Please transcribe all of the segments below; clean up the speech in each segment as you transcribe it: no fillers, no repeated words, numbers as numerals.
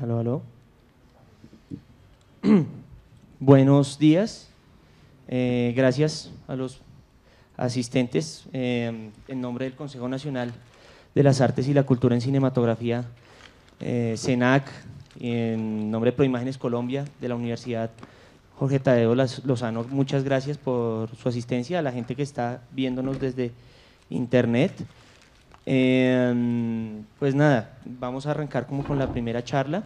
Aló, aló. Buenos días. Gracias a los asistentes. En nombre del Consejo Nacional de las Artes y la Cultura en Cinematografía, CENAC, y en nombre de Proimágenes Colombia, de la Universidad Jorge Tadeo Lozano, muchas gracias por su asistencia. A la gente que está viéndonos desde internet. Pues nada, vamos a arrancar como con la primera charla.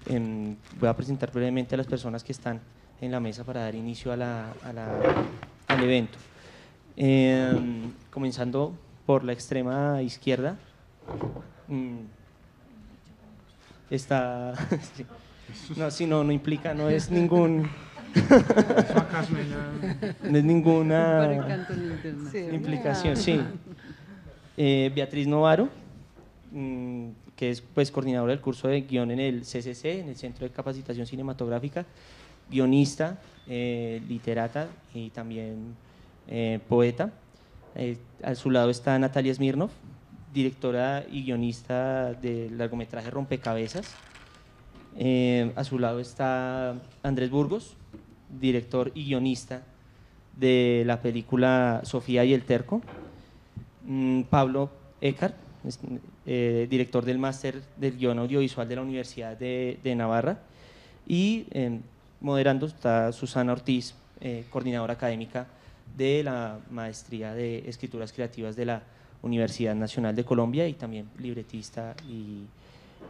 Voy a presentar brevemente a las personas que están en la mesa para dar inicio al evento. Comenzando por la extrema izquierda, está… sí, no implica, no es ningún… no es ninguna implicación, sí. Beatriz Novaro, que es pues coordinadora del curso de guión en el CCC, en el Centro de Capacitación Cinematográfica, guionista, literata y también poeta. A su lado está Natalia Smirnov, directora y guionista del largometraje Rompecabezas. A su lado está Andrés Burgos, director y guionista de la película Sofía y el Terco. Pablo Eckhart, director del máster del guión audiovisual de la Universidad de Navarra, y moderando está Susana Ortiz, coordinadora académica de la maestría de escrituras creativas de la Universidad Nacional de Colombia y también libretista y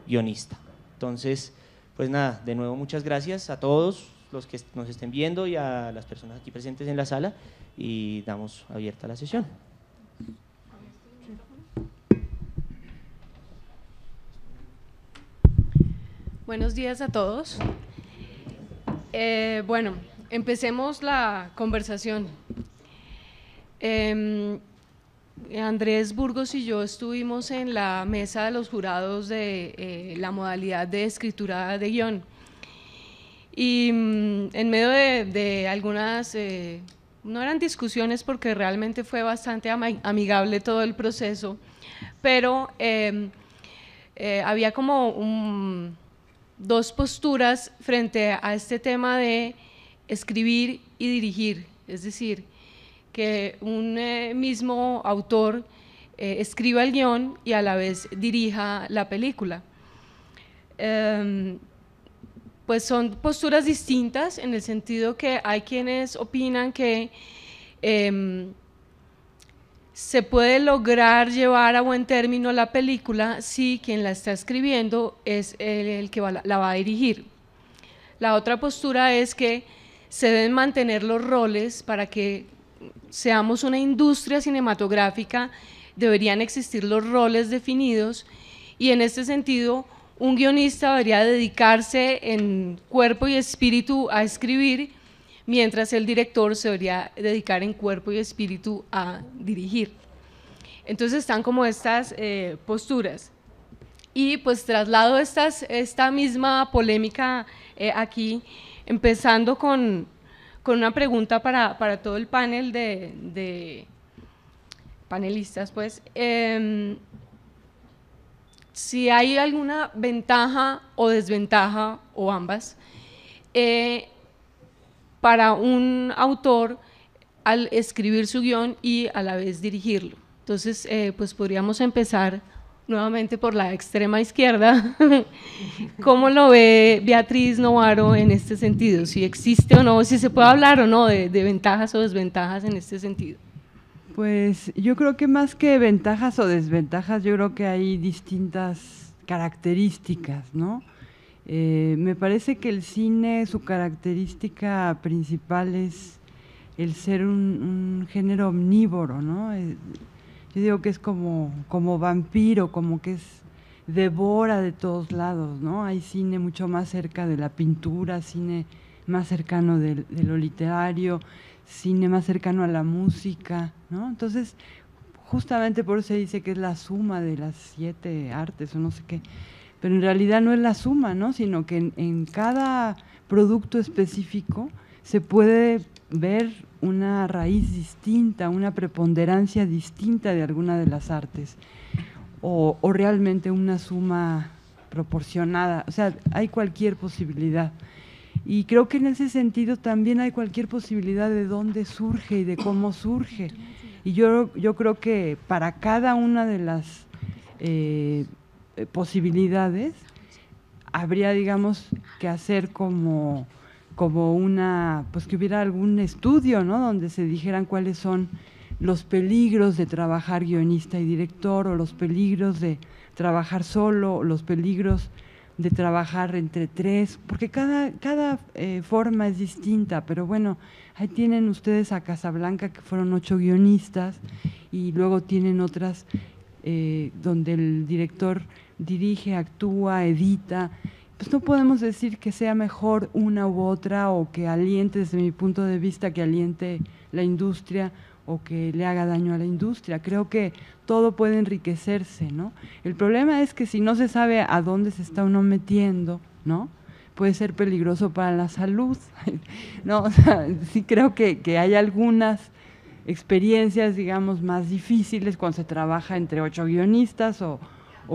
guionista. Entonces, pues nada, de nuevo muchas gracias a todos los que nos estén viendo y a las personas aquí presentes en la sala, y damos abierta la sesión. Buenos días a todos. Bueno, empecemos la conversación. Andrés Burgos y yo estuvimos en la mesa de los jurados de la modalidad de escritura de guión. Y en medio de algunas, no eran discusiones porque realmente fue bastante amigable todo el proceso, pero había como dos posturas frente a este tema de escribir y dirigir, es decir, que un mismo autor escriba el guión y a la vez dirija la película. Pues son posturas distintas en el sentido que hay quienes opinan que se puede lograr llevar a buen término la película si quien la está escribiendo es el que la va a dirigir. La otra postura es que se deben mantener los roles para que seamos una industria cinematográfica, deberían existir los roles definidos, y en este sentido un guionista debería dedicarse en cuerpo y espíritu a escribir, mientras el director se debería dedicar en cuerpo y espíritu a dirigir. Entonces están como estas posturas. Y pues traslado esta misma polémica aquí, empezando con una pregunta para todo el panel de panelistas, pues, si hay alguna ventaja o desventaja, o ambas, para un autor al escribir su guión y a la vez dirigirlo. Entonces, pues podríamos empezar nuevamente por la extrema izquierda. ¿Cómo lo ve Beatriz Novaro en este sentido? Si existe o no, si se puede hablar o no de ventajas o desventajas en este sentido. Pues yo creo que más que ventajas o desventajas, yo creo que hay distintas características, ¿no? Me parece que el cine, su característica principal es el ser un género omnívoro, ¿no? Yo digo que es como vampiro, como que devora de todos lados, ¿no? Hay cine mucho más cerca de la pintura, cine más cercano de lo literario, cine más cercano a la música, ¿no? Entonces, justamente por eso se dice que es la suma de las 7 artes o no sé qué, pero en realidad no es la suma, ¿no? Sino que en cada producto específico se puede ver una raíz distinta, una preponderancia distinta de alguna de las artes, o realmente una suma proporcionada, o sea, hay cualquier posibilidad. Y creo que en ese sentido también hay cualquier posibilidad de dónde surge y de cómo surge. Y yo creo que para cada una de las posibilidades habría, digamos, que hacer como una, pues que hubiera algún estudio, ¿no? Donde se dijeran cuáles son los peligros de trabajar guionista y director, o los peligros de trabajar solo, o los peligros de trabajar entre tres, porque cada forma es distinta, pero bueno, ahí tienen ustedes a Casablanca, que fueron 8 guionistas, y luego tienen otras donde el director dirige, actúa, edita. Pues no podemos decir que sea mejor una u otra, o que aliente, desde mi punto de vista, que aliente la industria o que le haga daño a la industria. Creo que todo puede enriquecerse, ¿no? El problema es que si no se sabe a dónde se está uno metiendo, ¿no?, puede ser peligroso para la salud. No, o sea, sí creo que hay algunas experiencias, digamos, más difíciles cuando se trabaja entre 8 guionistas o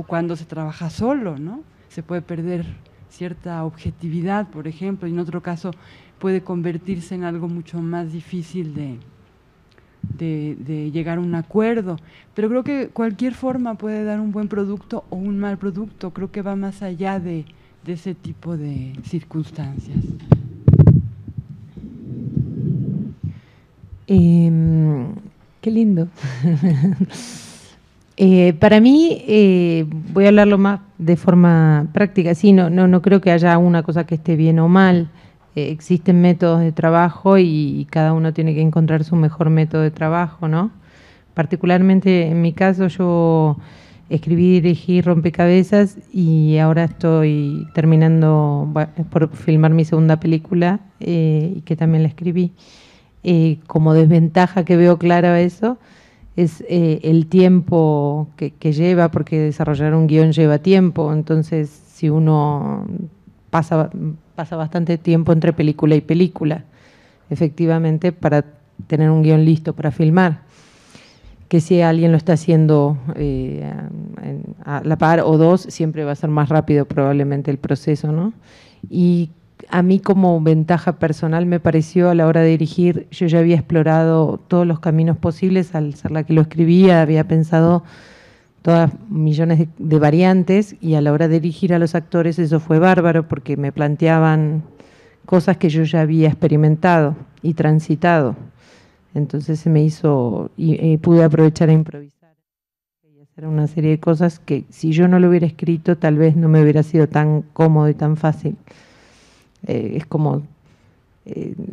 cuando se trabaja solo, ¿no? Se puede perder cierta objetividad, por ejemplo, y en otro caso puede convertirse en algo mucho más difícil de llegar a un acuerdo. Pero creo que cualquier forma puede dar un buen producto o un mal producto. Creo que va más allá de ese tipo de circunstancias. Qué lindo. Para mí, voy a hablarlo más de forma práctica. Sí, no creo que haya una cosa que esté bien o mal. Existen métodos de trabajo y cada uno tiene que encontrar su mejor método de trabajo, ¿no? Particularmente en mi caso, yo escribí y dirigí Rompecabezas y ahora estoy terminando por filmar mi segunda película, y que también la escribí. Como desventaja que veo clara eso es el tiempo que lleva, porque desarrollar un guión lleva tiempo. Entonces, si uno pasa bastante tiempo entre película y película, efectivamente, para tener un guión listo para filmar, que si alguien lo está haciendo a la par o dos, siempre va a ser más rápido probablemente el proceso, ¿no? Y a mí, como ventaja personal, me pareció, a la hora de dirigir, yo ya había explorado todos los caminos posibles. Al ser la que lo escribía, había pensado todas millones de variantes, y a la hora de dirigir a los actores eso fue bárbaro, porque me planteaban cosas que yo ya había experimentado y transitado. Entonces se me hizo, y pude aprovechar a improvisar y hacer una serie de cosas que, si yo no lo hubiera escrito, tal vez no me hubiera sido tan cómodo y tan fácil. Es como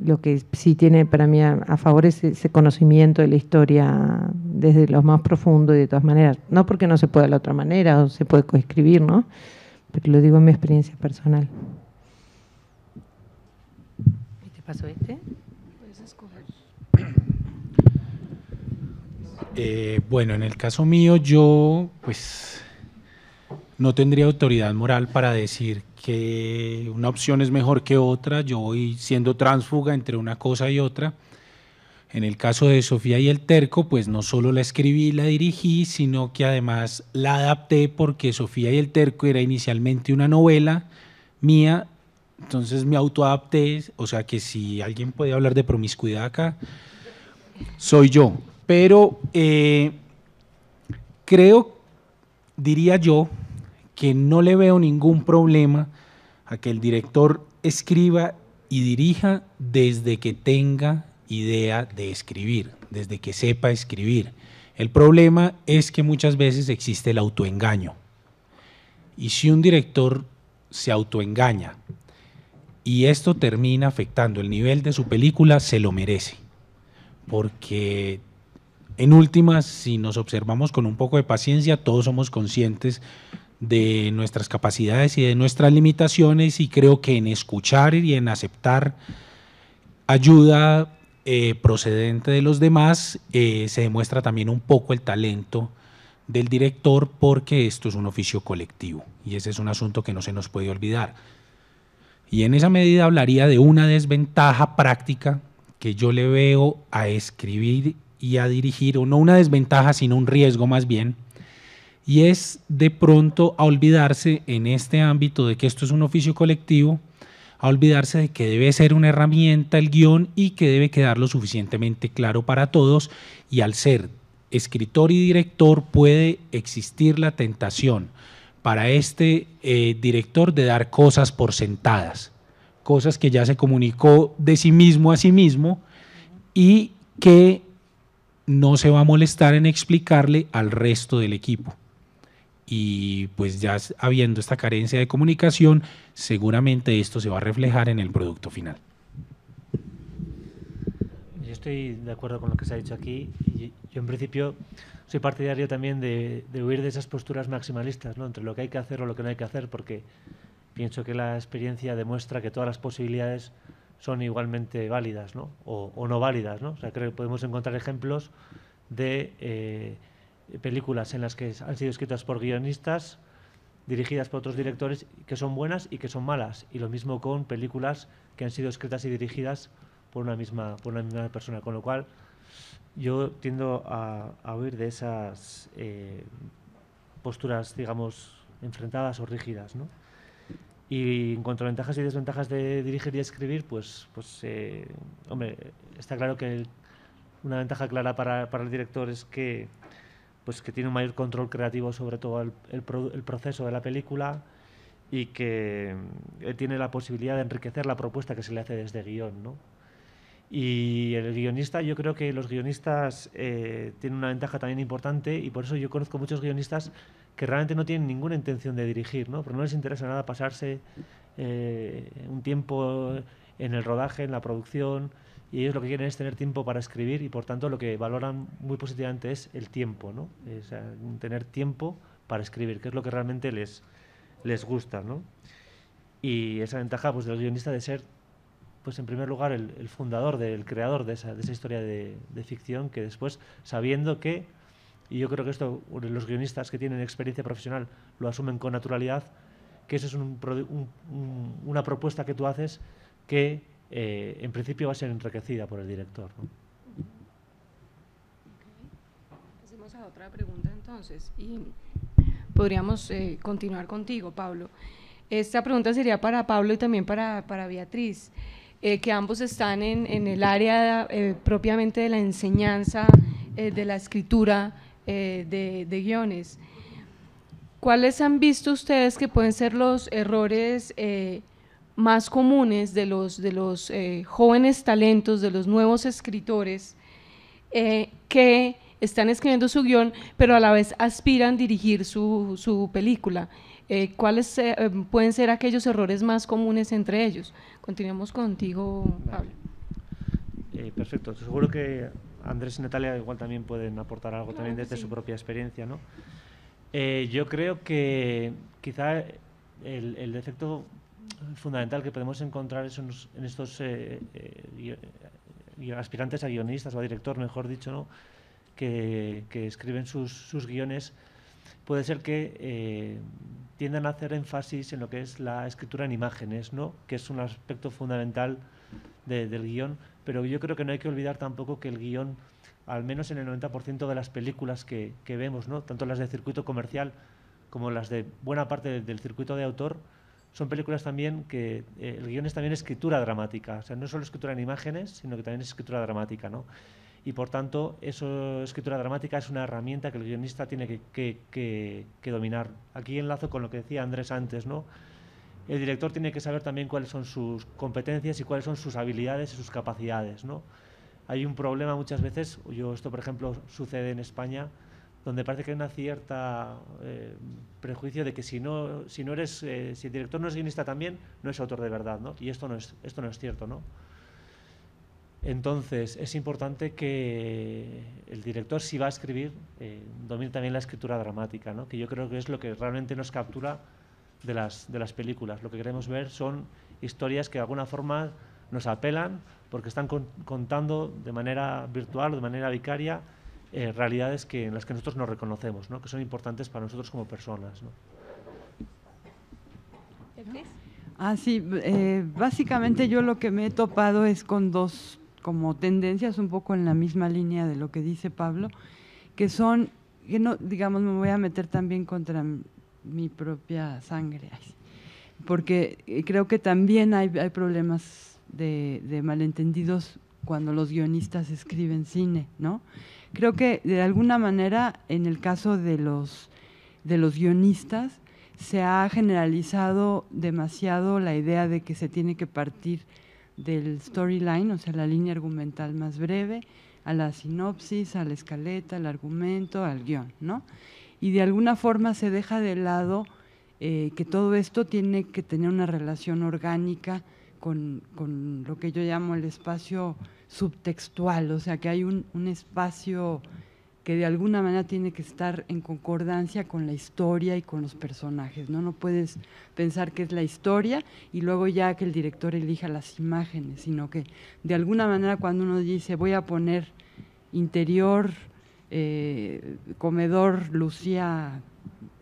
lo que sí tiene para mí a favor es ese conocimiento de la historia desde lo más profundo, y de todas maneras, no porque no se pueda de la otra manera o se puede coescribir, ¿no? Pero lo digo en mi experiencia personal. ¿Te pasó este? Puedes escoger. Bueno, en el caso mío, yo pues no tendría autoridad moral para decir que una opción es mejor que otra. Yo voy siendo tránsfuga entre una cosa y otra. En el caso de Sofía y el Terco, pues no solo la escribí y la dirigí, sino que además la adapté, porque Sofía y el Terco era inicialmente una novela mía, entonces me autoadapté. O sea que si alguien puede hablar de promiscuidad acá, soy yo. Pero diría yo, que no le veo ningún problema a que el director escriba y dirija desde que tenga idea de escribir, desde que sepa escribir. El problema es que muchas veces existe el autoengaño. Y si un director se autoengaña y esto termina afectando el nivel de su película, se lo merece. Porque en últimas, si nos observamos con un poco de paciencia, todos somos conscientes de nuestras capacidades y de nuestras limitaciones, y creo que en escuchar y en aceptar ayuda procedente de los demás se demuestra también un poco el talento del director, porque esto es un oficio colectivo y ese es un asunto que no se nos puede olvidar. Y en esa medida hablaría de una desventaja práctica que yo le veo a escribir y a dirigir, o no una desventaja, sino un riesgo más bien, y es de pronto a olvidarse en este ámbito de que esto es un oficio colectivo, a olvidarse de que debe ser una herramienta el guión y que debe quedar lo suficientemente claro para todos, y al ser escritor y director puede existir la tentación para este director de dar cosas por sentadas, cosas que ya se comunicó de sí mismo a sí mismo y que no se va a molestar en explicarle al resto del equipo. Y pues ya habiendo esta carencia de comunicación, seguramente esto se va a reflejar en el producto final. Yo estoy de acuerdo con lo que se ha dicho aquí. Y yo en principio soy partidario también de huir de esas posturas maximalistas, ¿no?, entre lo que hay que hacer o lo que no hay que hacer, porque pienso que la experiencia demuestra que todas las posibilidades son igualmente válidas, ¿no?, o no válidas, ¿no? O sea, creo que podemos encontrar ejemplos de películas en las que han sido escritas por guionistas, dirigidas por otros directores, que son buenas y que son malas, y lo mismo con películas que han sido escritas y dirigidas por una misma persona, con lo cual yo tiendo a huir de esas posturas, digamos, enfrentadas o rígidas, ¿no? Y en cuanto a ventajas y desventajas de dirigir y escribir, pues hombre, está claro que una ventaja clara para el director es que tiene un mayor control creativo sobre todo el proceso de la película, y que tiene la posibilidad de enriquecer la propuesta que se le hace desde guión, ¿no? Y el guionista, yo creo que los guionistas tienen una ventaja también importante, y por eso yo conozco muchos guionistas que realmente no tienen ninguna intención de dirigir, ¿no? Pero no les interesa nada pasarse un tiempo en el rodaje, en la producción, y ellos lo que quieren es tener tiempo para escribir, y por tanto lo que valoran muy positivamente es el tiempo, ¿no? Es tener tiempo para escribir, que es lo que realmente les gusta, ¿no? Y esa ventaja, pues, del guionista de ser, pues, en primer lugar el fundador, el creador de esa historia de ficción, que después, sabiendo que, y yo creo que esto los guionistas que tienen experiencia profesional lo asumen con naturalidad, que eso es una propuesta que tú haces que en principio va a ser enriquecida por el director, ¿no? Pasemos a otra pregunta entonces, y podríamos continuar contigo, Pablo. Esta pregunta sería para Pablo y también para Beatriz, que ambos están en el área propiamente de la enseñanza, de la escritura de guiones. ¿Cuáles han visto ustedes que pueden ser los errores más comunes de los jóvenes talentos, de los nuevos escritores que están escribiendo su guión, pero a la vez aspiran a dirigir su película? ¿Cuáles pueden ser aquellos errores más comunes entre ellos? Continuemos contigo, Pablo. Perfecto. Seguro que Andrés y Natalia igual también pueden aportar algo, claro, también desde sí, su propia experiencia, ¿no? Yo creo que quizá el defecto fundamental que podemos encontrar en estos aspirantes a guionistas o a director, mejor dicho, ¿no?, que escriben sus guiones, puede ser que tiendan a hacer énfasis en lo que es la escritura en imágenes, ¿no?, que es un aspecto fundamental del guión, pero yo creo que no hay que olvidar tampoco que el guión, al menos en el 90% de las películas que vemos, ¿no?, tanto las de circuito comercial como las de buena parte del circuito de autor, son películas también que el guión es también escritura dramática, o sea, no solo escritura en imágenes, sino que también es escritura dramática, ¿no? Y por tanto, escritura dramática es una herramienta que el guionista tiene que dominar. Aquí enlazo con lo que decía Andrés antes, ¿no? El director tiene que saber también cuáles son sus competencias y cuáles son sus habilidades y sus capacidades, ¿no? Hay un problema muchas veces, esto por ejemplo sucede en España, donde parece que hay una cierta prejuicio de que si el director no es guionista también, no es autor de verdad, ¿no? Y esto no es cierto, ¿no? Entonces, es importante que el director, si va a escribir, domine también la escritura dramática, ¿no?, que yo creo que es lo que realmente nos captura de las películas. Lo que queremos ver son historias que de alguna forma nos apelan, porque están contando de manera virtual o de manera vicaria realidades en las que nosotros nos reconocemos, ¿no?, que son importantes para nosotros como personas, ¿no? Sí, básicamente yo lo que me he topado es con dos como tendencias un poco en la misma línea de lo que dice Pablo, que son que no, digamos, me voy a meter también contra mi propia sangre, porque creo que también hay problemas de malentendidos cuando los guionistas escriben cine, ¿no? Creo que de alguna manera, en el caso de los guionistas, se ha generalizado demasiado la idea de que se tiene que partir del storyline, o sea, la línea argumental más breve, a la sinopsis, a la escaleta, al argumento, al guión, ¿no? Y de alguna forma se deja de lado que todo esto tiene que tener una relación orgánica con lo que yo llamo el espacio subtextual, o sea, que hay un espacio que de alguna manera tiene que estar en concordancia con la historia y con los personajes, ¿no? No puedes pensar que es la historia y luego ya que el director elija las imágenes, sino que de alguna manera cuando uno dice voy a poner interior, comedor Lucía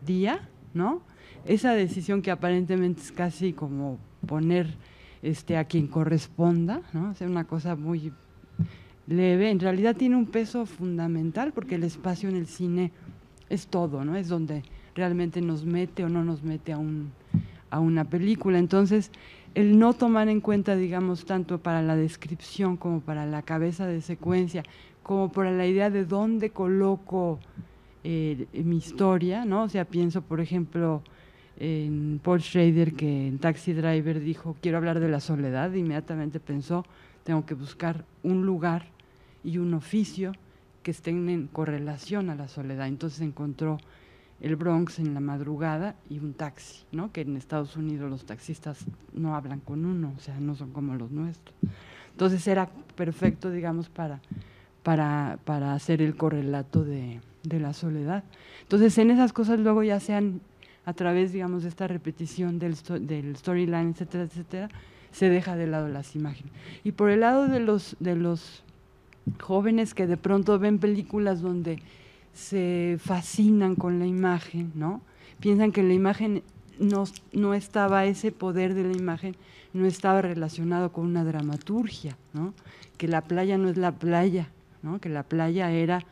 Díaz, ¿no? Esa decisión que aparentemente es casi como poner a quien corresponda, ¿no? O sea, una cosa muy leve, en realidad tiene un peso fundamental porque el espacio en el cine es todo, ¿no? Es donde realmente nos mete o no nos mete a una película. Entonces, el no tomar en cuenta, digamos, tanto para la descripción como para la cabeza de secuencia, como para la idea de dónde coloco mi historia, ¿no? O sea, pienso, por ejemplo, en Paul Schrader, que en Taxi Driver dijo, quiero hablar de la soledad, inmediatamente pensó, tengo que buscar un lugar y un oficio que estén en correlación a la soledad. Entonces encontró el Bronx en la madrugada y un taxi, ¿no? Que en Estados Unidos los taxistas no hablan con uno, o sea, no son como los nuestros. Entonces era perfecto, digamos, para hacer el correlato de la soledad. Entonces en esas cosas luego ya sean a través, digamos, de esta repetición del storyline, etcétera, etcétera, se deja de lado las imágenes. Y por el lado de los jóvenes que de pronto ven películas donde se fascinan con la imagen, ¿no? Piensan que la imagen no estaba, ese poder de la imagen no estaba relacionado con una dramaturgia, ¿no? Que la playa no es la playa, ¿no? Que la playa era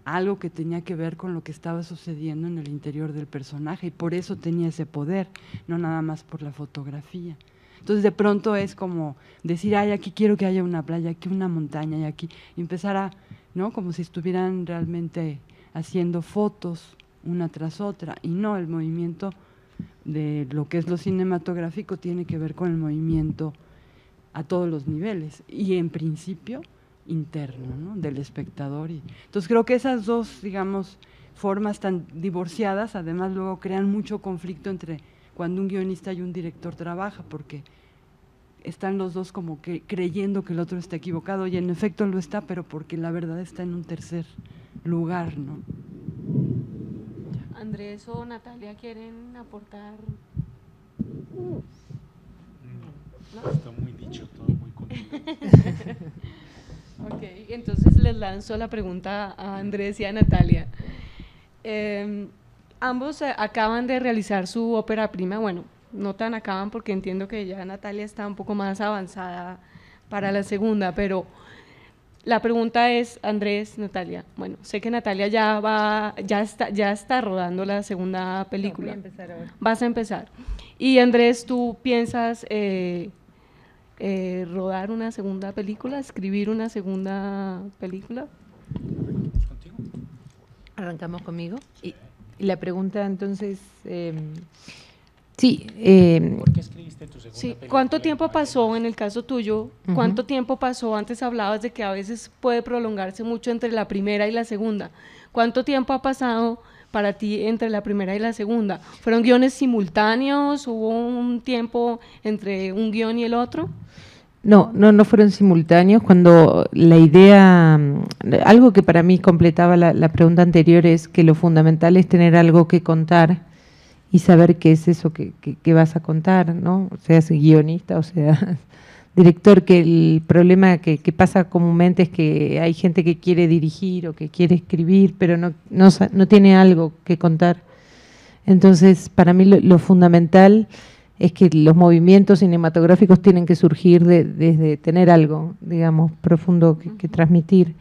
algo que tenía que ver con lo que estaba sucediendo en el interior del personaje y por eso tenía ese poder, no nada más por la fotografía. Entonces de pronto es como decir, ay, aquí quiero que haya una playa, aquí una montaña, y aquí y empezar a, ¿no? Como si estuvieran realmente haciendo fotos una tras otra, y no, el movimiento de lo que es lo cinematográfico tiene que ver con el movimiento a todos los niveles, y en principio interno, ¿no? Del espectador. Entonces creo que esas dos, digamos, formas tan divorciadas, además luego crean mucho conflicto entre cuando un guionista y un director trabaja, porque están los dos como que creyendo que el otro está equivocado, y en efecto lo está, pero porque la verdad está en un tercer lugar, ¿no? Andrés o Natalia, ¿quieren aportar? ¿No? Está muy dicho, todo muy contento. Ok, entonces les lanzo la pregunta a Andrés y a Natalia. Ambos acaban de realizar su ópera prima, bueno, no tan acaban porque entiendo que ya Natalia está un poco más avanzada para la segunda, pero la pregunta es, Andrés, Natalia, bueno, sé que Natalia ya está rodando la segunda película. No, voy a empezar ahora. Vas a empezar. Y Andrés, ¿tú piensas rodar una segunda película, escribir una segunda película? Arrancamos conmigo. Y la pregunta entonces, sí. ¿Por qué escribiste tu segunda película? ¿Cuánto tiempo pasó en el caso tuyo? ¿Cuánto tiempo pasó? Antes hablabas de que a veces puede prolongarse mucho entre la primera y la segunda. ¿Cuánto tiempo ha pasado para ti entre la primera y la segunda? ¿Fueron guiones simultáneos? ¿Hubo un tiempo entre un guión y el otro? No fueron simultáneos. Cuando la idea, algo que para mí completaba la pregunta anterior es que lo fundamental es tener algo que contar y saber qué es eso que vas a contar, ¿no? O sea, guionista, o sea, director, que el problema que pasa comúnmente es que hay gente que quiere dirigir o que quiere escribir, pero no tiene algo que contar. Entonces, para mí lo fundamental es que los movimientos cinematográficos tienen que surgir desde tener algo, digamos, profundo que transmitir.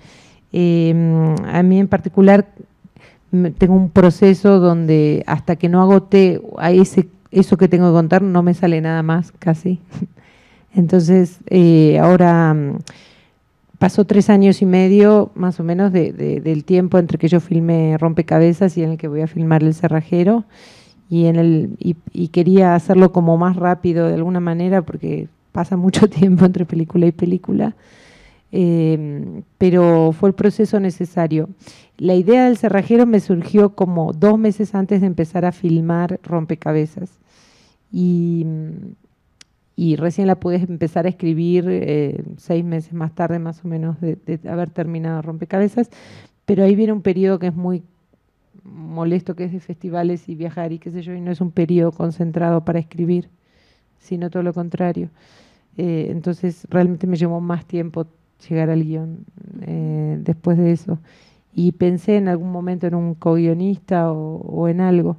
A mí en particular tengo un proceso donde hasta que no agote a eso que tengo que contar no me sale nada más casi. Entonces ahora pasó 3 años y medio más o menos del tiempo entre que yo filmé Rompecabezas y en el que voy a filmar El Cerrajero, y quería hacerlo como más rápido de alguna manera porque pasa mucho tiempo entre película y película. Pero fue el proceso necesario. La idea del Cerrajero me surgió como 2 meses antes de empezar a filmar Rompecabezas, y recién la pude empezar a escribir 6 meses más tarde más o menos de haber terminado Rompecabezas, pero ahí viene un periodo que es muy molesto, que es de festivales y viajar y qué sé yo, y no es un periodo concentrado para escribir, sino todo lo contrario. Entonces realmente me llevó más tiempo llegar al guión después de eso, y pensé en algún momento en un co-guionista o en algo.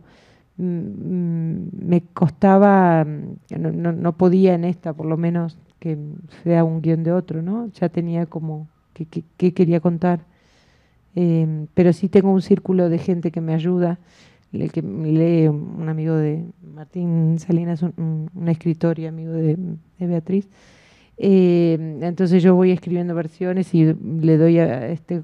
Me costaba, no podía en esta, por lo menos, que sea un guión de otro, ¿no? Ya tenía como qué quería contar. Pero sí tengo un círculo de gente que me ayuda, el que lee, un amigo de Martín Salinas, un escritor y amigo de Beatriz. Entonces yo voy escribiendo versiones y le doy a este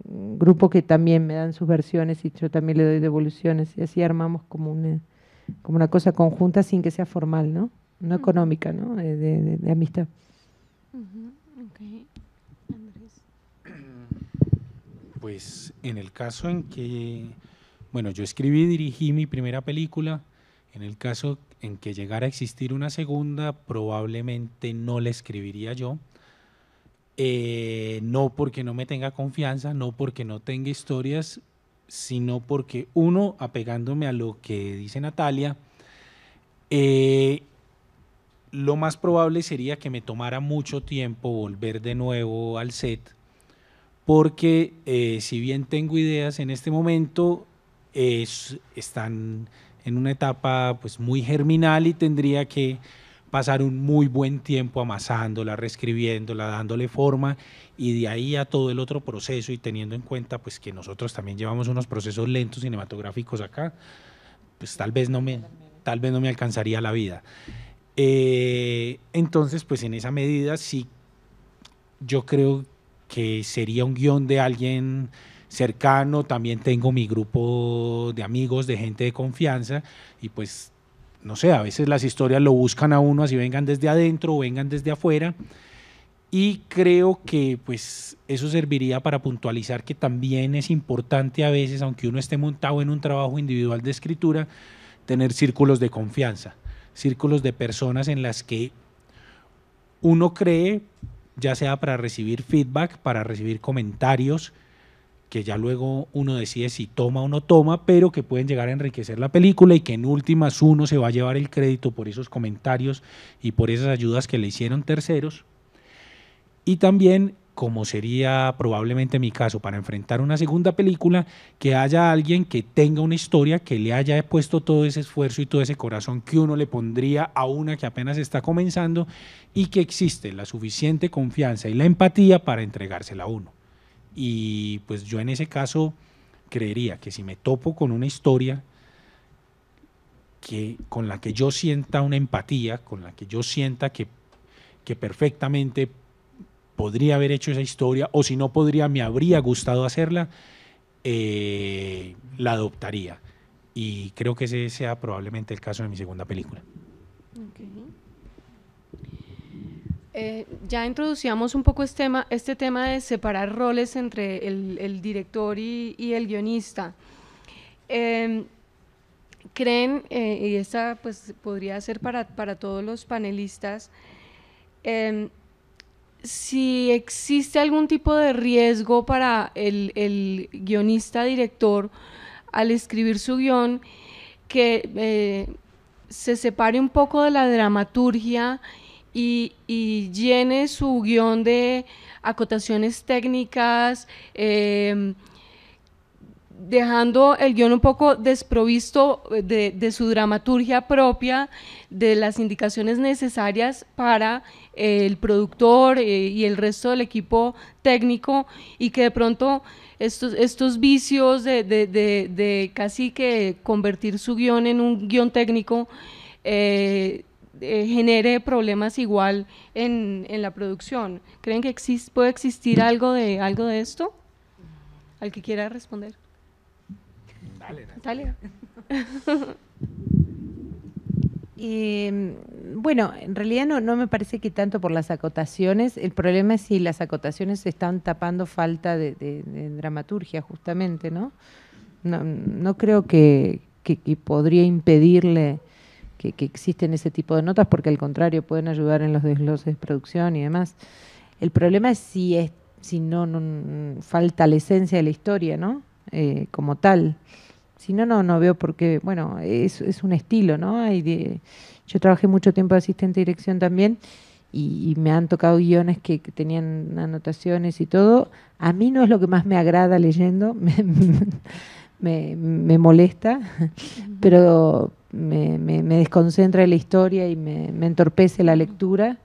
grupo que también me dan sus versiones y yo también le doy devoluciones, y así armamos como una cosa conjunta sin que sea formal, ¿no? No económica, ¿no? De amistad. Okay. Andrés. Pues en el caso en que, bueno, yo escribí y dirigí mi primera película, en el caso en que llegara a existir una segunda, probablemente no la escribiría yo. No porque no me tenga confianza, no porque no tenga historias, sino porque uno, apegándome a lo que dice Natalia, lo más probable sería que me tomara mucho tiempo volver de nuevo al set, porque si bien tengo ideas en este momento, están en una etapa pues muy germinal y tendría que pasar un muy buen tiempo amasándola, reescribiéndola, dándole forma, y de ahí a todo el otro proceso, y teniendo en cuenta pues que nosotros también llevamos unos procesos lentos cinematográficos acá, pues tal vez no me alcanzaría la vida. Entonces pues en esa medida sí, yo creo que sería un guión de alguien cercano. También tengo mi grupo de amigos, de gente de confianza, y pues no sé, a veces las historias lo buscan a uno, así vengan desde adentro o vengan desde afuera, y creo que pues eso serviría para puntualizar que también es importante a veces, aunque uno esté montado en un trabajo individual de escritura, tener círculos de confianza, círculos de personas en las que uno cree, ya sea para recibir feedback, para recibir comentarios, que ya luego uno decide si toma o no toma, pero que pueden llegar a enriquecer la película, y que en últimas uno se va a llevar el crédito por esos comentarios y por esas ayudas que le hicieron terceros. Y también, como sería probablemente mi caso para enfrentar una segunda película, que haya alguien que tenga una historia, que le haya puesto todo ese esfuerzo y todo ese corazón que uno le pondría a una que apenas está comenzando, y que existe la suficiente confianza y la empatía para entregársela a uno. Y pues yo en ese caso creería que si me topo con una historia con la que yo sienta una empatía, con la que yo sienta que perfectamente podría haber hecho esa historia, o si no podría, me habría gustado hacerla, la adoptaría. Y creo que ese sea probablemente el caso de mi segunda película. Okay. Ya introducíamos un poco este tema de separar roles entre el director y el guionista. ¿Creen, y esta pues podría ser para todos los panelistas, si existe algún tipo de riesgo para el guionista director al escribir su guión, que se separe un poco de la dramaturgia y llene su guión de acotaciones técnicas, dejando el guión un poco desprovisto de su dramaturgia propia, de las indicaciones necesarias para el productor y el resto del equipo técnico, y que de pronto estos vicios de casi que convertir su guión en un guión técnico genere problemas igual en la producción. ¿Creen que puede existir algo de esto? ¿Al que quiera responder? Dale, Natalia. Bueno, en realidad no me parece que tanto por las acotaciones. El problema es si las acotaciones están tapando falta de dramaturgia, justamente, ¿no? No creo que podría impedirle que existen ese tipo de notas, porque al contrario pueden ayudar en los desgloses de producción y demás. El problema es si no falta la esencia de la historia, ¿no? Como tal. Si no veo por qué. Bueno, es un estilo, ¿no? Yo trabajé mucho tiempo de asistente de dirección también, y me han tocado guiones que tenían anotaciones y todo. A mí no es lo que más me agrada leyendo, me molesta, pero me desconcentra de la historia y me entorpece la lectura,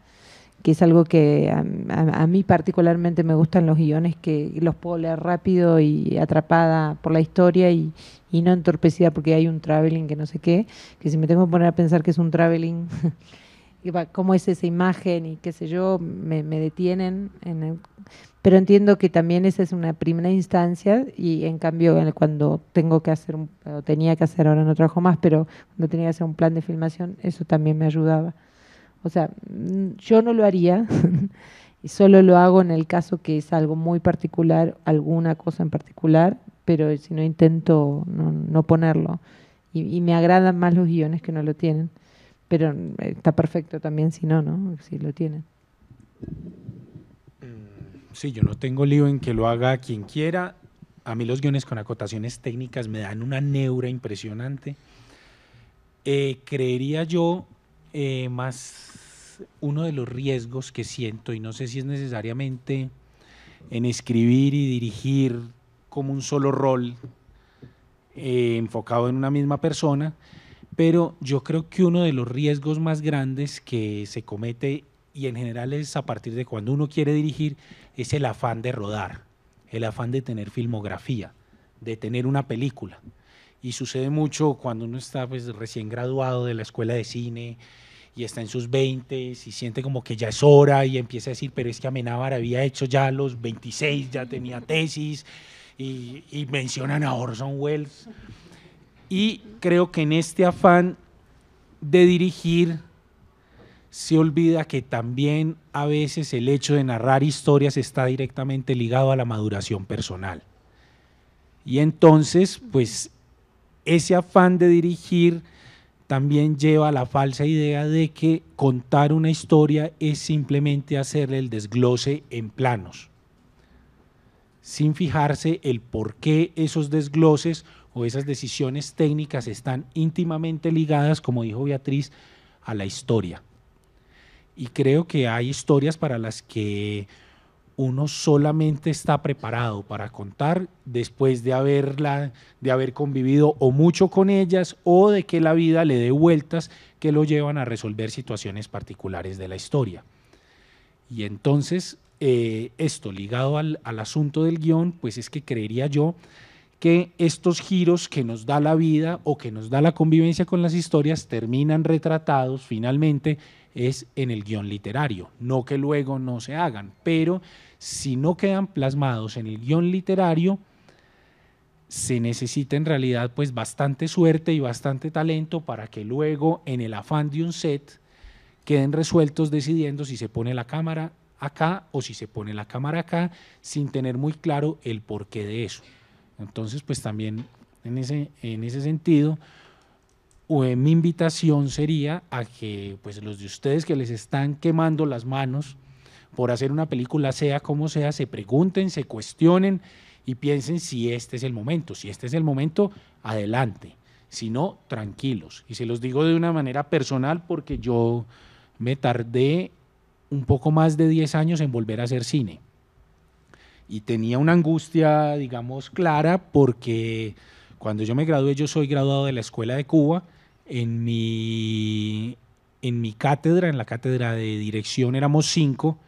que es algo que a mí particularmente me gustan los guiones, que los puedo leer rápido y atrapada por la historia y no entorpecida porque hay un traveling que no sé qué, que si me tengo que poner a pensar que es un traveling, cómo es esa imagen y qué sé yo, me detienen. Pero entiendo que también esa es una primera instancia, y en cambio cuando tengo que hacer, o tenía que hacer, ahora no trabajo más, pero cuando tenía que hacer un plan de filmación, eso también me ayudaba. O sea, yo no lo haría, y solo lo hago en el caso que es algo muy particular, alguna cosa en particular, pero si no intento no ponerlo. Y me agradan más los guiones que no lo tienen, pero está perfecto también si no, si lo tienen. Sí, yo no tengo lío en que lo haga quien quiera. A mí los guiones con acotaciones técnicas me dan una neura impresionante. Creería yo más uno de los riesgos que siento, y no sé si es necesariamente en escribir y dirigir como un solo rol enfocado en una misma persona, pero yo creo que uno de los riesgos más grandes que se comete, y en general es a partir de cuando uno quiere dirigir, es el afán de rodar, el afán de tener filmografía, de tener una película. Y sucede mucho cuando uno está pues recién graduado de la escuela de cine y está en sus 20s y siente como que ya es hora, y empieza a decir, pero es que Amenábar había hecho ya a los 26, ya tenía tesis, y mencionan a Orson Welles. Y creo que en este afán de dirigir se olvida que también a veces el hecho de narrar historias está directamente ligado a la maduración personal. Y entonces, pues, ese afán de dirigir también lleva a la falsa idea de que contar una historia es simplemente hacerle el desglose en planos, sin fijarse el por qué esos desgloses o esas decisiones técnicas están íntimamente ligadas, como dijo Beatriz, a la historia. Y creo que hay historias para las que uno solamente está preparado para contar después de haber convivido o mucho con ellas, o de que la vida le dé vueltas que lo llevan a resolver situaciones particulares de la historia. Y entonces esto ligado al asunto del guión, pues es que creería yo que estos giros que nos da la vida o que nos da la convivencia con las historias terminan retratados finalmente es en el guión literario, no que luego no se hagan, pero si no quedan plasmados en el guión literario, se necesita en realidad pues bastante suerte y bastante talento para que luego en el afán de un set queden resueltos decidiendo si se pone la cámara acá o si se pone la cámara acá, sin tener muy claro el porqué de eso. Entonces pues también en ese sentido, mi invitación sería a que pues los de ustedes que les están quemando las manos por hacer una película, sea como sea, se pregunten, se cuestionen y piensen si este es el momento. Si este es el momento, adelante. Si no, tranquilos. Y se los digo de una manera personal porque yo me tardé un poco más de 10 años en volver a hacer cine. y tenía una angustia, digamos, clara, porque cuando yo me gradué, yo soy graduado de la Escuela de Cuba, en mi cátedra, en la cátedra de dirección éramos 5,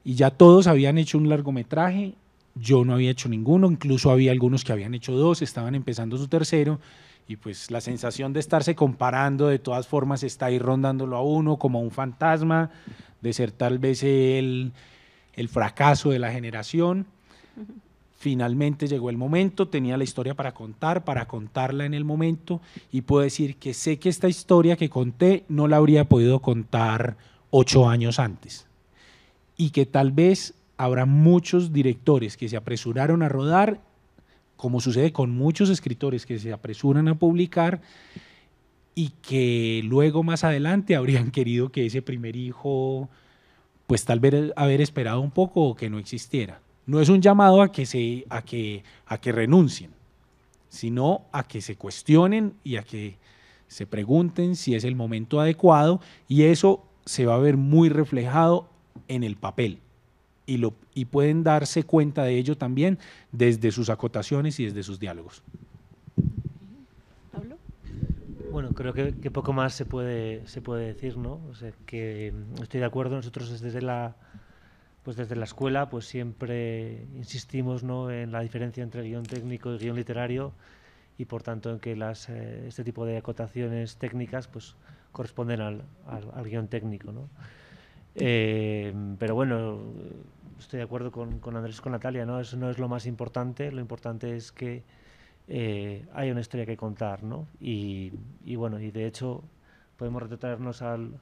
y ya todos habían hecho un largometraje, yo no había hecho ninguno, incluso había algunos que habían hecho 2, estaban empezando su tercero, y pues la sensación de estarse comparando de todas formas está ahí rondándolo a uno como un fantasma, de ser tal vez el fracaso de la generación. Finalmente llegó el momento, tenía la historia para contarla en el momento, y puedo decir que sé que esta historia que conté no la habría podido contar 8 años antes, y que tal vez habrá muchos directores que se apresuraron a rodar, como sucede con muchos escritores que se apresuran a publicar, y que luego más adelante habrían querido que ese primer hijo, pues tal vez haber esperado un poco o que no existiera. No es un llamado a que renuncien, sino a que se cuestionen y a que se pregunten si es el momento adecuado, y eso se va a ver muy reflejado en el papel, y pueden darse cuenta de ello también desde sus acotaciones y desde sus diálogos. ¿Pablo? Bueno, creo que poco más se puede decir, ¿no? O sea, que estoy de acuerdo. Nosotros desde la escuela pues siempre insistimos, ¿no?, en la diferencia entre guión técnico y guión literario, y por tanto en que este tipo de acotaciones técnicas pues corresponden al guión técnico, ¿no? Pero bueno, estoy de acuerdo con Andrés, con Natalia, ¿no? Eso no es lo más importante. Lo importante es que hay una historia que contar, ¿no? Y bueno, y de hecho podemos retratarnos al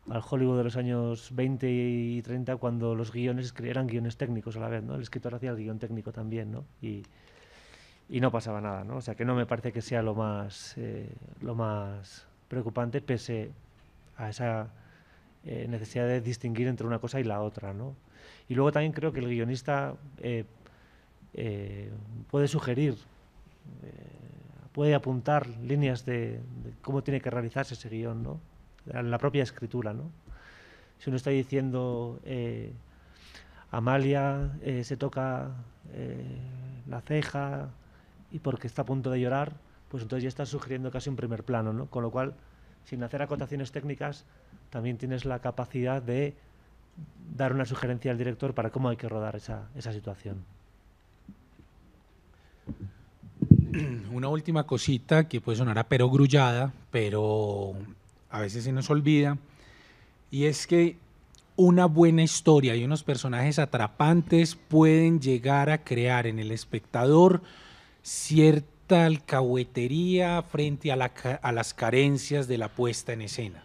Hollywood de los años 20 y 30, cuando los guiones eran guiones técnicos a la vez, ¿no? El escritor hacía el guión técnico también, ¿no? Y no pasaba nada, ¿no? O sea, que no me parece que sea lo más preocupante, pese a esa necesidad de distinguir entre una cosa y la otra, ¿no? Y luego también creo que el guionista puede sugerir, puede apuntar líneas de cómo tiene que realizarse ese guión, ¿no? La propia escritura, ¿no? Si uno está diciendo Amalia se toca la ceja y porque está a punto de llorar, pues entonces ya estás sugiriendo casi un primer plano, ¿no? Con lo cual, sin hacer acotaciones técnicas, también tienes la capacidad de dar una sugerencia al director para cómo hay que rodar esa situación. Una última cosita que puede sonar a perogrullada, pero a veces se nos olvida, y es que una buena historia y unos personajes atrapantes pueden llegar a crear en el espectador cierta alcahuetería frente a las carencias de la puesta en escena.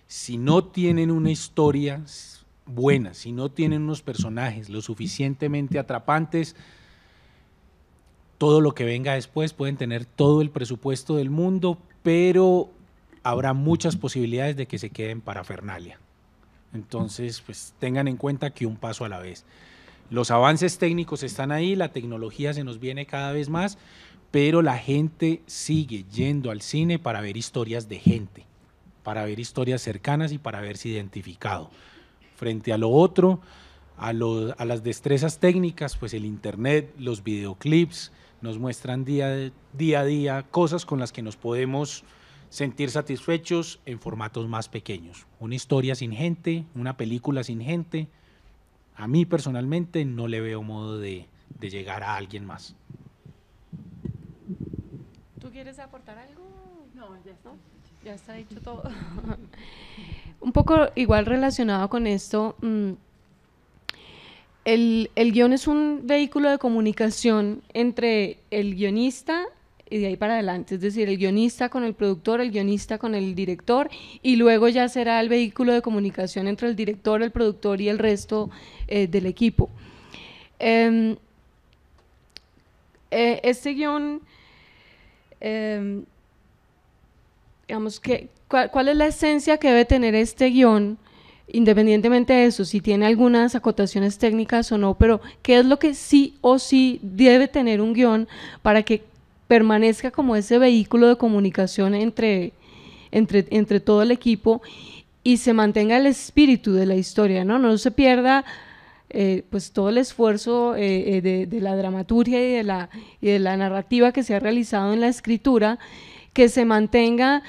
Si no tienen una historia buena, si no tienen unos personajes lo suficientemente atrapantes, todo lo que venga después pueden tener todo el presupuesto del mundo, pero habrá muchas posibilidades de que se queden parafernalia. Entonces, pues tengan en cuenta que un paso a la vez. Los avances técnicos están ahí, la tecnología se nos viene cada vez más, pero la gente sigue yendo al cine para ver historias de gente, para ver historias cercanas y para verse identificado. Frente a lo otro, a las destrezas técnicas, pues el internet, los videoclips nos muestran día a día cosas con las que nos podemos sentir satisfechos en formatos más pequeños. Una historia sin gente, una película sin gente, a mí personalmente no le veo modo de llegar a alguien más. ¿Tú quieres aportar algo? No, ya está. Ya está dicho todo. Un poco igual relacionado con esto, el guión es un vehículo de comunicación entre el guionista y de ahí para adelante, es decir, el guionista con el productor, el guionista con el director, y luego ya será el vehículo de comunicación entre el director, el productor y el resto del equipo. Este guión, digamos que, ¿cuál es la esencia que debe tener este guión? Independientemente de eso, si tiene algunas acotaciones técnicas o no, pero ¿qué es lo que sí o sí debe tener un guión para que permanezca como ese vehículo de comunicación entre todo el equipo y se mantenga el espíritu de la historia, ¿no? No se pierda pues todo el esfuerzo de la dramaturgia y de la narrativa que se ha realizado en la escritura, que se mantenga,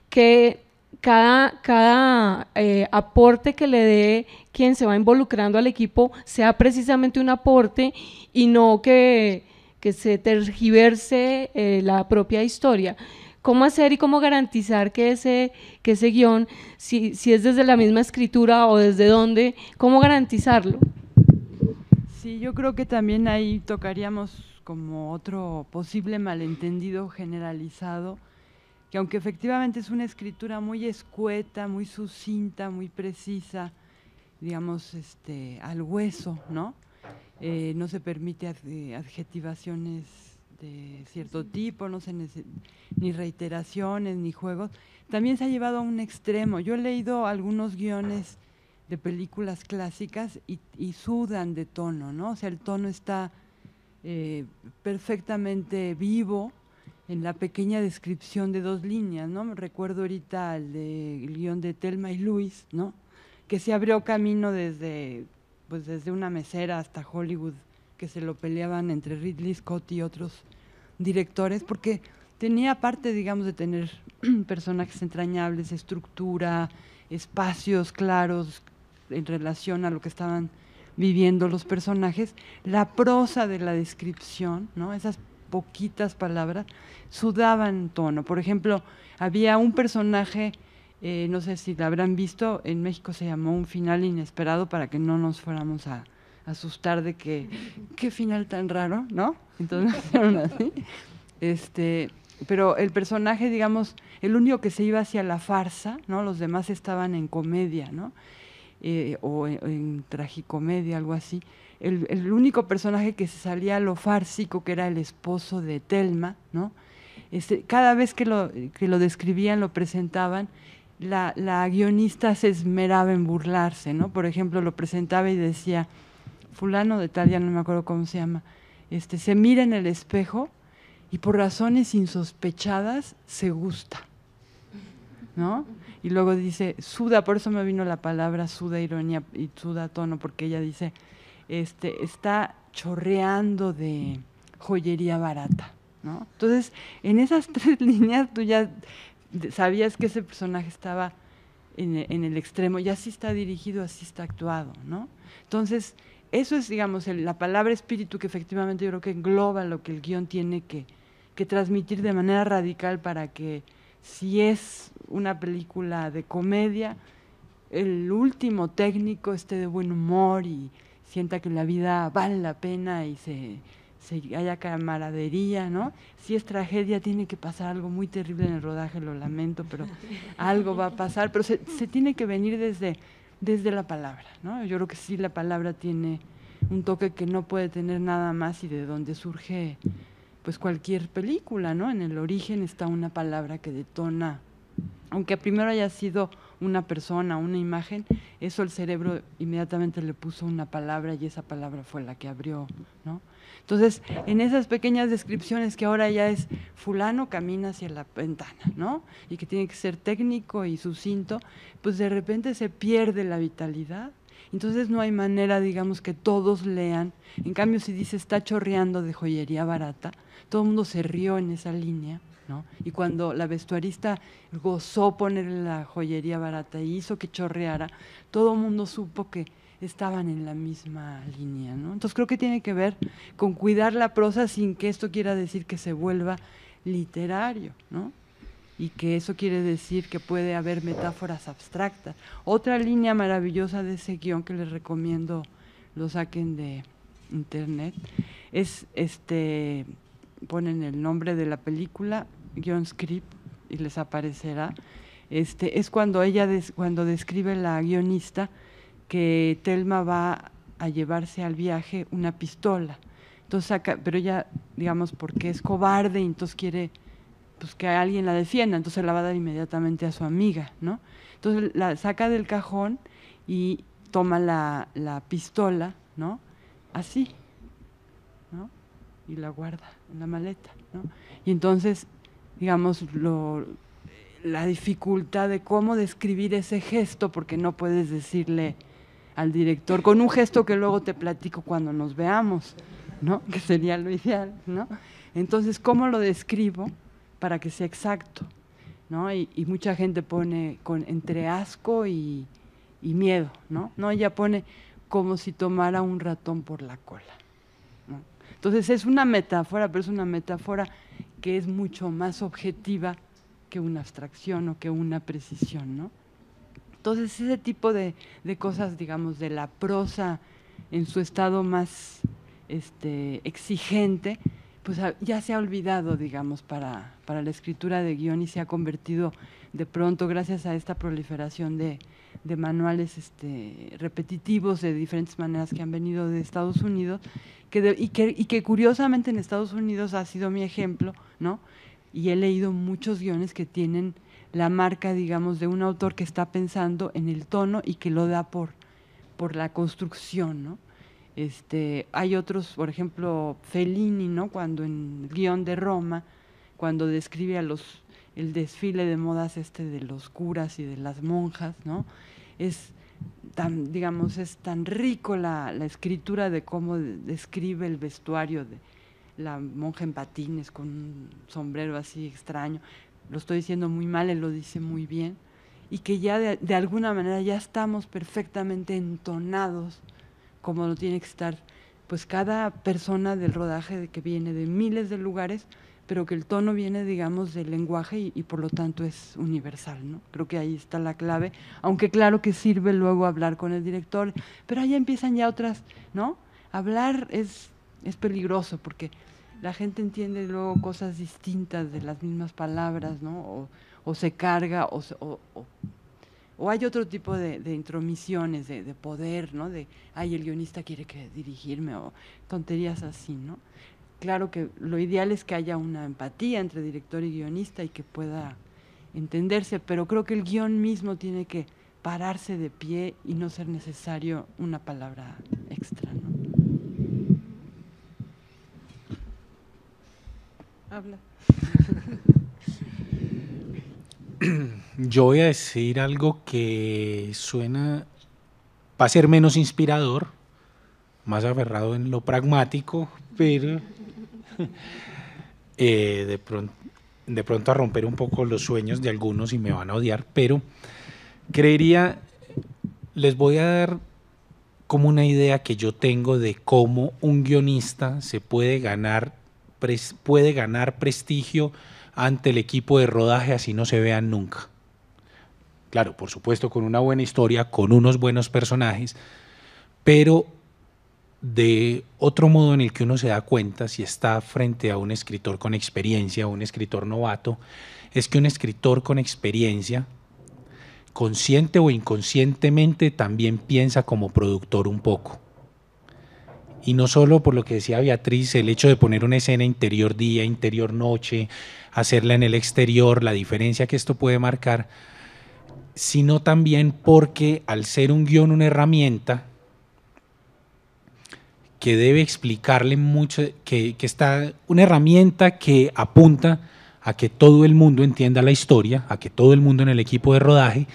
que cada aporte que le dé quien se va involucrando al equipo sea precisamente un aporte y no que se tergiverse la propia historia. ¿Cómo hacer y cómo garantizar que ese guión, si es desde la misma escritura o desde dónde, cómo garantizarlo? Sí, yo creo que también ahí tocaríamos como otro posible malentendido generalizado, que aunque efectivamente es una escritura muy escueta, muy sucinta, muy precisa, digamos, al hueso, ¿no? No se permite adjetivaciones de cierto tipo, ni reiteraciones, ni juegos. También se ha llevado a un extremo. Yo he leído algunos guiones de películas clásicas y sudan de tono, ¿no? O sea, el tono está perfectamente vivo en la pequeña descripción de 2 líneas, ¿no? Me recuerdo ahorita el guión de Thelma y Luis, ¿no? Que se abrió camino desde una mesera hasta Hollywood, que se lo peleaban entre Ridley Scott y otros directores, porque tenía, aparte, digamos, de tener personajes entrañables, estructura, espacios claros en relación a lo que estaban viviendo los personajes, la prosa de la descripción, ¿no? Esas poquitas palabras sudaban tono. Por ejemplo, había un personaje, no sé si la habrán visto, en México se llamó Un final inesperado, para que no nos fuéramos a asustar de que qué final tan raro, ¿no? Entonces hicieron así. Pero el personaje, digamos, el único que se iba hacia la farsa, ¿no? Los demás estaban en comedia, ¿no? O en tragicomedia, algo así. El único personaje que se salía a lo fársico, que era el esposo de Thelma, ¿no? Cada vez que lo describían, lo presentaban, la guionista se esmeraba en burlarse, ¿no? Por ejemplo, lo presentaba y decía, fulano de tal, ya no me acuerdo cómo se llama, se mira en el espejo y por razones insospechadas se gusta, ¿no? Y luego dice, suda, por eso me vino la palabra suda ironía y suda tono, porque ella dice, está chorreando de joyería barata, ¿no? Entonces, en esas 3 líneas tú ya sabías que ese personaje estaba en el extremo, y así está dirigido, así está actuado, ¿no? Entonces, eso es, digamos, la palabra espíritu, que efectivamente yo creo que engloba lo que el guión tiene que transmitir de manera radical, para que, si es una película de comedia, el último técnico esté de buen humor y sienta que la vida vale la pena y se haya camaradería, ¿no? Si es tragedia, tiene que pasar algo muy terrible en el rodaje, lo lamento, pero algo va a pasar, pero se tiene que venir desde la palabra, ¿no? Yo creo que sí, la palabra tiene un toque que no puede tener nada más, y de donde surge pues cualquier película, ¿no? En el origen está una palabra que detona, aunque primero haya sido una persona, una imagen, eso el cerebro inmediatamente le puso una palabra, y esa palabra fue la que abrió, ¿no? Entonces, en esas pequeñas descripciones, que ahora ya es fulano camina hacia la ventana, ¿no? Y que tiene que ser técnico y sucinto, pues de repente se pierde la vitalidad. Entonces no hay manera, digamos, que todos lean. En cambio, si dice está chorreando de joyería barata, todo el mundo se rió en esa línea, ¿no? Y cuando la vestuarista gozó ponerle la joyería barata y hizo que chorreara, todo el mundo supo que estaban en la misma línea, ¿no? Entonces creo que tiene que ver con cuidar la prosa, sin que esto quiera decir que se vuelva literario, ¿no? Y que eso quiere decir que puede haber metáforas abstractas. Otra línea maravillosa de ese guión, que les recomiendo lo saquen de internet, es ponen el nombre de la película, guión script, y les aparecerá. Es cuando cuando describe la guionista que Thelma va a llevarse al viaje una pistola. Entonces pero ella, digamos, porque es cobarde, y entonces quiere pues que alguien la defienda, entonces la va a dar inmediatamente a su amiga, ¿no? Entonces la saca del cajón y toma la pistola, ¿no? Así, ¿no? Y la guarda en la maleta, ¿no? Y entonces, digamos, la dificultad de cómo describir ese gesto, porque no puedes decirle al director, con un gesto que luego te platico cuando nos veamos, ¿no? Que sería lo ideal, ¿no? Entonces, ¿cómo lo describo para que sea exacto? ¿No? Y mucha gente pone entre asco y miedo, ¿no? No, ella pone como si tomara un ratón por la cola, ¿no? Entonces es una metáfora, pero es una metáfora que es mucho más objetiva que una abstracción o que una precisión, ¿no? Entonces ese tipo de cosas, digamos, de la prosa en su estado más exigente, pues ya se ha olvidado, digamos, para la escritura de guión, y se ha convertido de pronto, gracias a esta proliferación de manuales repetitivos de diferentes maneras que han venido de Estados Unidos, y que curiosamente en Estados Unidos ha sido mi ejemplo, ¿no? Y he leído muchos guiones que tienen la marca, digamos, de un autor que está pensando en el tono y que lo da por la construcción, ¿no? Hay otros, por ejemplo, Fellini, ¿no? Cuando en el guión de Roma, cuando describe el desfile de modas de los curas y de las monjas, ¿no? Es tan, digamos, es tan rico la escritura de cómo describe el vestuario de la monja en patines con un sombrero así extraño. Lo estoy diciendo muy mal, él lo dice muy bien, y que ya de alguna manera ya estamos perfectamente entonados como lo tiene que estar, pues cada persona del rodaje que viene de miles de lugares, pero que el tono viene, digamos, del lenguaje y por lo tanto es universal, ¿no? Creo que ahí está la clave, aunque claro que sirve luego hablar con el director, pero ahí empiezan ya otras, ¿no? Hablar es peligroso porque la gente entiende luego cosas distintas de las mismas palabras, ¿no? O se carga o hay otro tipo de intromisiones, de poder, ¿no? El guionista quiere dirigirme, o tonterías así, ¿no? Claro que lo ideal es que haya una empatía entre director y guionista y que pueda entenderse, pero creo que el guión mismo tiene que pararse de pie y no ser necesario una palabra extra, ¿no? Habla. Yo voy a decir algo que va a ser menos inspirador, más aferrado en lo pragmático, pero de pronto a romper un poco los sueños de algunos y me van a odiar, pero les voy a dar como una idea que yo tengo de cómo un guionista se puede ganar prestigio ante el equipo de rodaje, así no se vean nunca. Claro, por supuesto, con una buena historia, con unos buenos personajes, pero de otro modo en el que uno se da cuenta si está frente a un escritor con experiencia o un escritor novato, es que un escritor con experiencia, consciente o inconscientemente, también piensa como productor un poco. Y no solo por lo que decía Beatriz, el hecho de poner una escena interior día, interior noche, hacerla en el exterior, la diferencia que esto puede marcar, sino también porque al ser un guión una herramienta que debe explicarle mucho, que está una herramienta que apunta a que todo el mundo entienda la historia, a que todo el mundo en el equipo de rodaje,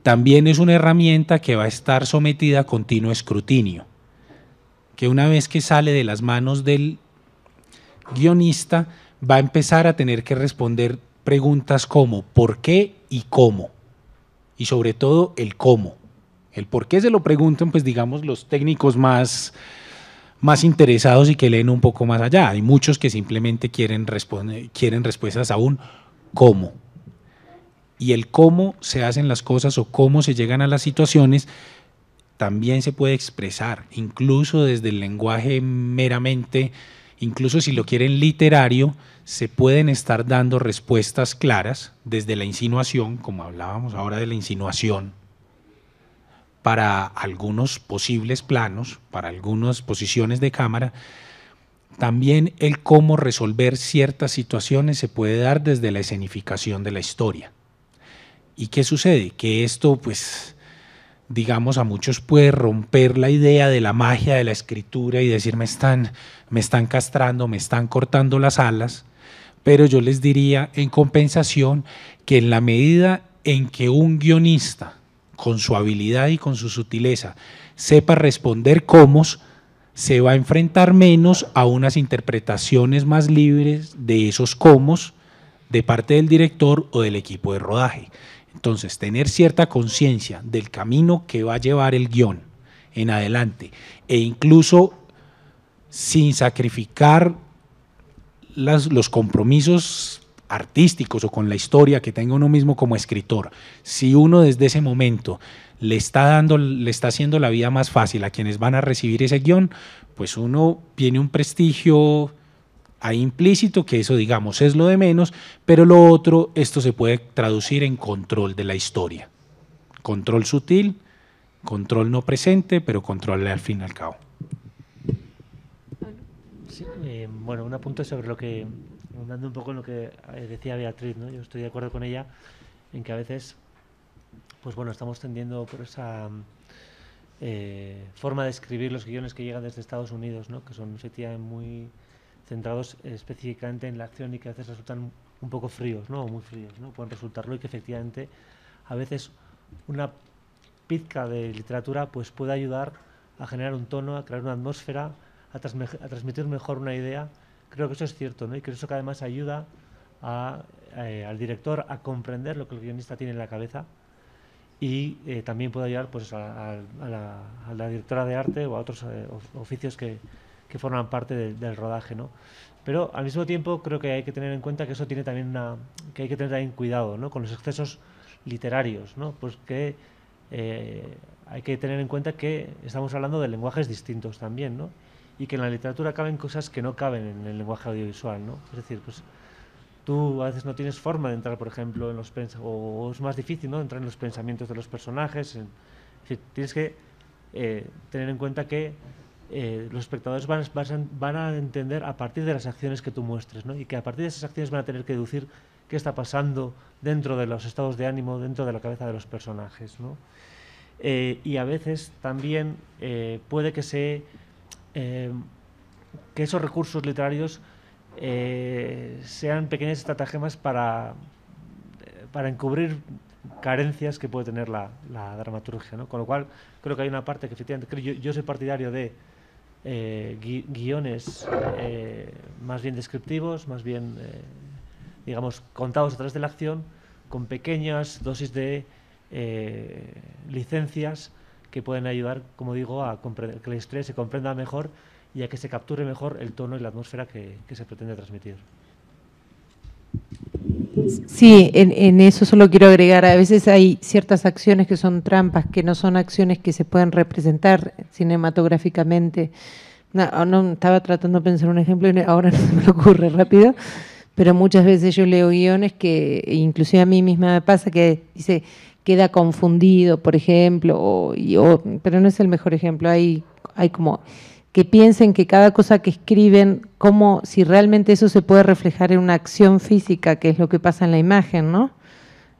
también es una herramienta que va a estar sometida a continuo escrutinio, que una vez que sale de las manos del guionista va a empezar a tener que responder preguntas como ¿por qué y cómo? Y sobre todo el cómo. El por qué se lo preguntan, pues digamos, los técnicos más interesados y que leen un poco más allá. Hay muchos que simplemente quieren respuestas a un cómo. Y el cómo se hacen las cosas o cómo se llegan a las situaciones también se puede expresar, incluso desde el lenguaje meramente, incluso si lo quieren literario, se pueden estar dando respuestas claras desde la insinuación, como hablábamos ahora de la insinuación, para algunos posibles planos, para algunas posiciones de cámara. También el cómo resolver ciertas situaciones se puede dar desde la escenificación de la historia. ¿Y qué sucede? Que esto, pues, digamos, a muchos puede romper la idea de la magia de la escritura y decir me están castrando, me están cortando las alas, pero yo les diría en compensación que en la medida en que un guionista con su habilidad y con su sutileza, sepa responder cómo, se va a enfrentar menos a unas interpretaciones más libres de esos cómo de parte del director o del equipo de rodaje. Entonces, tener cierta conciencia del camino que va a llevar el guión en adelante, e incluso sin sacrificar los compromisos artísticos o con la historia que tenga uno mismo como escritor. Si uno desde ese momento le está haciendo la vida más fácil a quienes van a recibir ese guión, pues uno tiene un prestigio ahí implícito, que eso, digamos, es lo de menos, pero lo otro, esto se puede traducir en control de la historia. Control sutil, control no presente, pero control al fin y al cabo. Sí, bueno, un apunte sobre lo que, andando un poco en lo que decía Beatriz, ¿no? Yo estoy de acuerdo con ella en que a veces, pues bueno, estamos tendiendo por esa forma de escribir los guiones que llegan desde Estados Unidos, ¿no? Que son efectivamente muy centrados específicamente en la acción y que a veces resultan un poco fríos, ¿no? O muy fríos, ¿no? Pueden resultarlo, y que efectivamente a veces una pizca de literatura pues puede ayudar a generar un tono, a crear una atmósfera, a transmitir mejor una idea. Creo que eso es cierto, ¿no? Y creo que eso que además ayuda al director a comprender lo que el guionista tiene en la cabeza, y también puede ayudar pues a la directora de arte o a otros oficios que forman parte del rodaje, ¿no? Pero al mismo tiempo creo que hay que tener en cuenta que eso tiene también que hay que tener también cuidado, ¿no? Con los excesos literarios, ¿no? Pues que hay que tener en cuenta que estamos hablando de lenguajes distintos también, ¿no? Y que en la literatura caben cosas que no caben en el lenguaje audiovisual, ¿no? Es decir, pues tú a veces no tienes forma de entrar, por ejemplo, en los o es más difícil, ¿no? Entrar en los pensamientos de los personajes. Es decir, tienes que tener en cuenta que los espectadores van a entender a partir de las acciones que tú muestres, ¿no? Y que a partir de esas acciones van a tener que deducir qué está pasando dentro de los estados de ánimo, dentro de la cabeza de los personajes, ¿no? Y a veces también puede que que esos recursos literarios sean pequeñas estratagemas para encubrir carencias que puede tener la dramaturgia, ¿no? Con lo cual creo que hay una parte que efectivamente yo soy partidario de guiones más bien descriptivos, más bien digamos contados a través de la acción, con pequeñas dosis de licencias que pueden ayudar, como digo, a que la historia se comprenda mejor y a que se capture mejor el tono y la atmósfera que se pretende transmitir. Sí, en eso solo quiero agregar, a veces hay ciertas acciones que son trampas, que no son acciones que se pueden representar cinematográficamente. No, estaba tratando de pensar un ejemplo y ahora no se me ocurre rápido, pero muchas veces yo leo guiones que, inclusive a mí misma me pasa, que dice, queda confundido, por ejemplo, pero no es el mejor ejemplo, hay como que piensen que cada cosa que escriben, como si realmente eso se puede reflejar en una acción física, que es lo que pasa en la imagen, ¿no?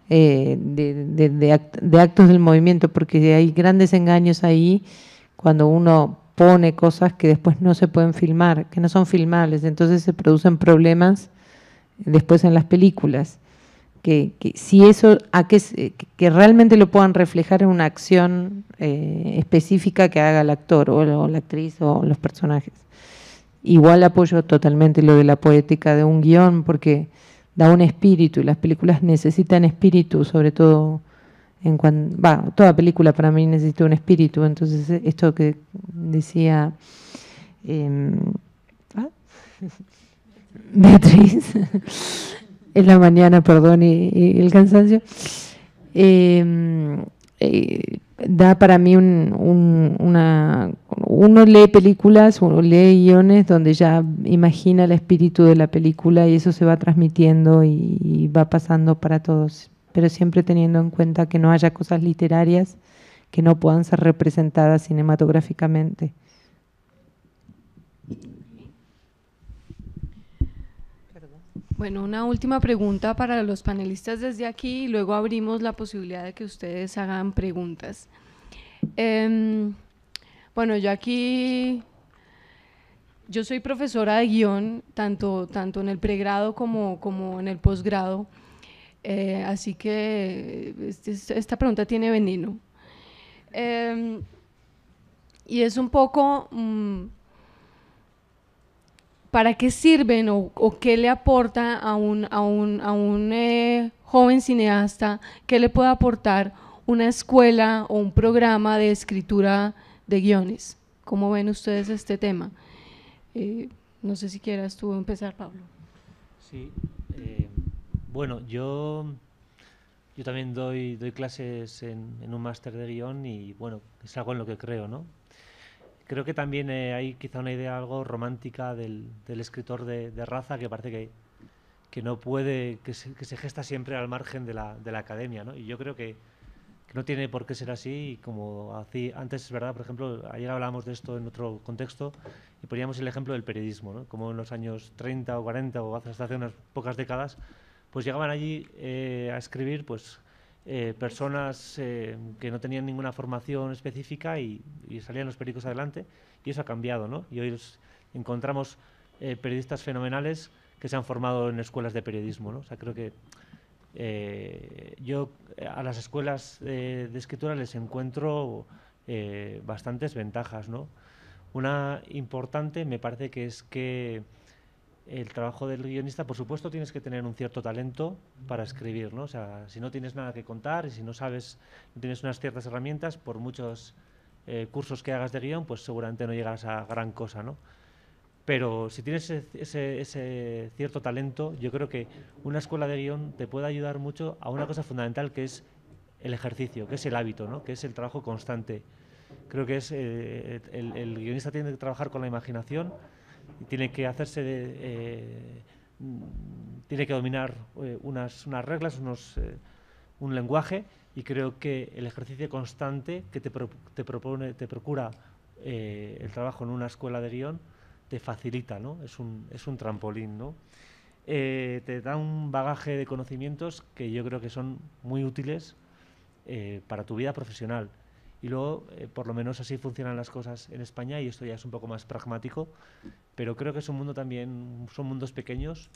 De actos del movimiento, porque hay grandes engaños ahí cuando uno pone cosas que después no se pueden filmar, que no son filmables, entonces se producen problemas después en las películas. Que si eso, que realmente lo puedan reflejar en una acción específica que haga el actor o la actriz o los personajes. Igual apoyo totalmente lo de la poética de un guión, porque da un espíritu y las películas necesitan espíritu, sobre todo toda película para mí necesita un espíritu. Entonces esto que decía Beatriz en la mañana, perdón, y el cansancio, da para mí uno lee películas, uno lee guiones donde ya imagina el espíritu de la película y eso se va transmitiendo y va pasando para todos, pero siempre teniendo en cuenta que no haya cosas literarias que no puedan ser representadas cinematográficamente. Bueno, una última pregunta para los panelistas desde aquí y luego abrimos la posibilidad de que ustedes hagan preguntas. Bueno, yo soy profesora de guión, tanto en el pregrado como en el posgrado, así que esta pregunta tiene veneno. y es un poco ¿para qué sirven o qué le aporta a un joven cineasta, qué le puede aportar una escuela o un programa de escritura de guiones? ¿Cómo ven ustedes este tema? No sé si quieras tú empezar, Pablo. Sí, bueno, yo también doy clases en un máster de guión y bueno, es algo en lo que creo, ¿no? Creo que también hay quizá una idea algo romántica del escritor de raza que parece que no puede, que se gesta siempre al margen de la academia, ¿no? Y yo creo que no tiene por qué ser así, y como antes es verdad, por ejemplo, ayer hablábamos de esto en otro contexto y poníamos el ejemplo del periodismo, ¿no? Como en los años 30 o 40 o hasta hace unas pocas décadas, pues llegaban allí a escribir pues personas que no tenían ninguna formación específica y salían los periódicos adelante, y eso ha cambiado, ¿no? Y hoy encontramos periodistas fenomenales que se han formado en escuelas de periodismo, ¿no? O sea, creo que yo a las escuelas de escritura les encuentro bastantes ventajas, ¿no? Una importante me parece que es que el trabajo del guionista, por supuesto, tienes que tener un cierto talento para escribir, ¿no? O sea, si no tienes nada que contar y si no sabes, no tienes unas ciertas herramientas, por muchos cursos que hagas de guión, pues seguramente no llegas a gran cosa, ¿no? Pero si tienes ese cierto talento, yo creo que una escuela de guión te puede ayudar mucho a una cosa fundamental, que es el ejercicio, que es el hábito, ¿no? Que es el trabajo constante. Creo que es el guionista tiene que trabajar con la imaginación y tiene que tiene que dominar unas reglas, un lenguaje, y creo que el ejercicio constante que te procura el trabajo en una escuela de guión te facilita, ¿no? Es un trampolín, ¿no? Te da un bagaje de conocimientos que yo creo que son muy útiles para tu vida profesional. Y luego, por lo menos así funcionan las cosas en España, y esto ya es un poco más pragmático, pero creo que es un mundo también, son mundos pequeños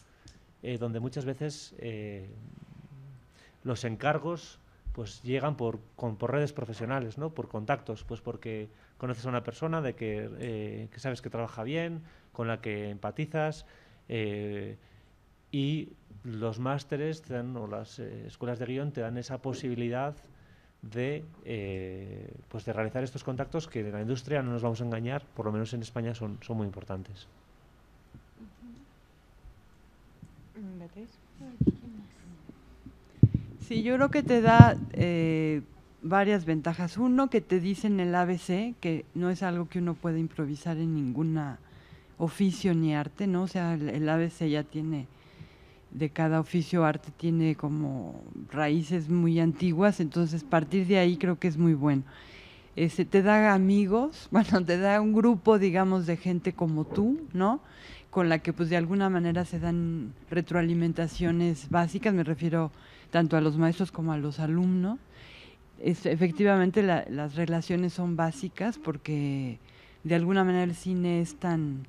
donde muchas veces los encargos pues llegan por redes profesionales, ¿no? Por contactos, pues porque conoces a una persona que sabes que trabaja bien, con la que empatizas, y los másteres o las escuelas de guión te dan esa posibilidad de realizar estos contactos que en la industria, no nos vamos a engañar, por lo menos en España son muy importantes. Sí, yo creo que te da varias ventajas. Uno, que te dicen el ABC, que no es algo que uno puede improvisar en ninguna oficio ni arte, ¿no? O sea, el ABC ya tiene, de cada oficio arte tiene como raíces muy antiguas, entonces partir de ahí creo que es muy bueno. Te da amigos, bueno, te da un grupo, digamos, de gente como tú, ¿no? Con la que pues de alguna manera se dan retroalimentaciones básicas, me refiero tanto a los maestros como a los alumnos. Efectivamente las relaciones son básicas porque de alguna manera el cine es tan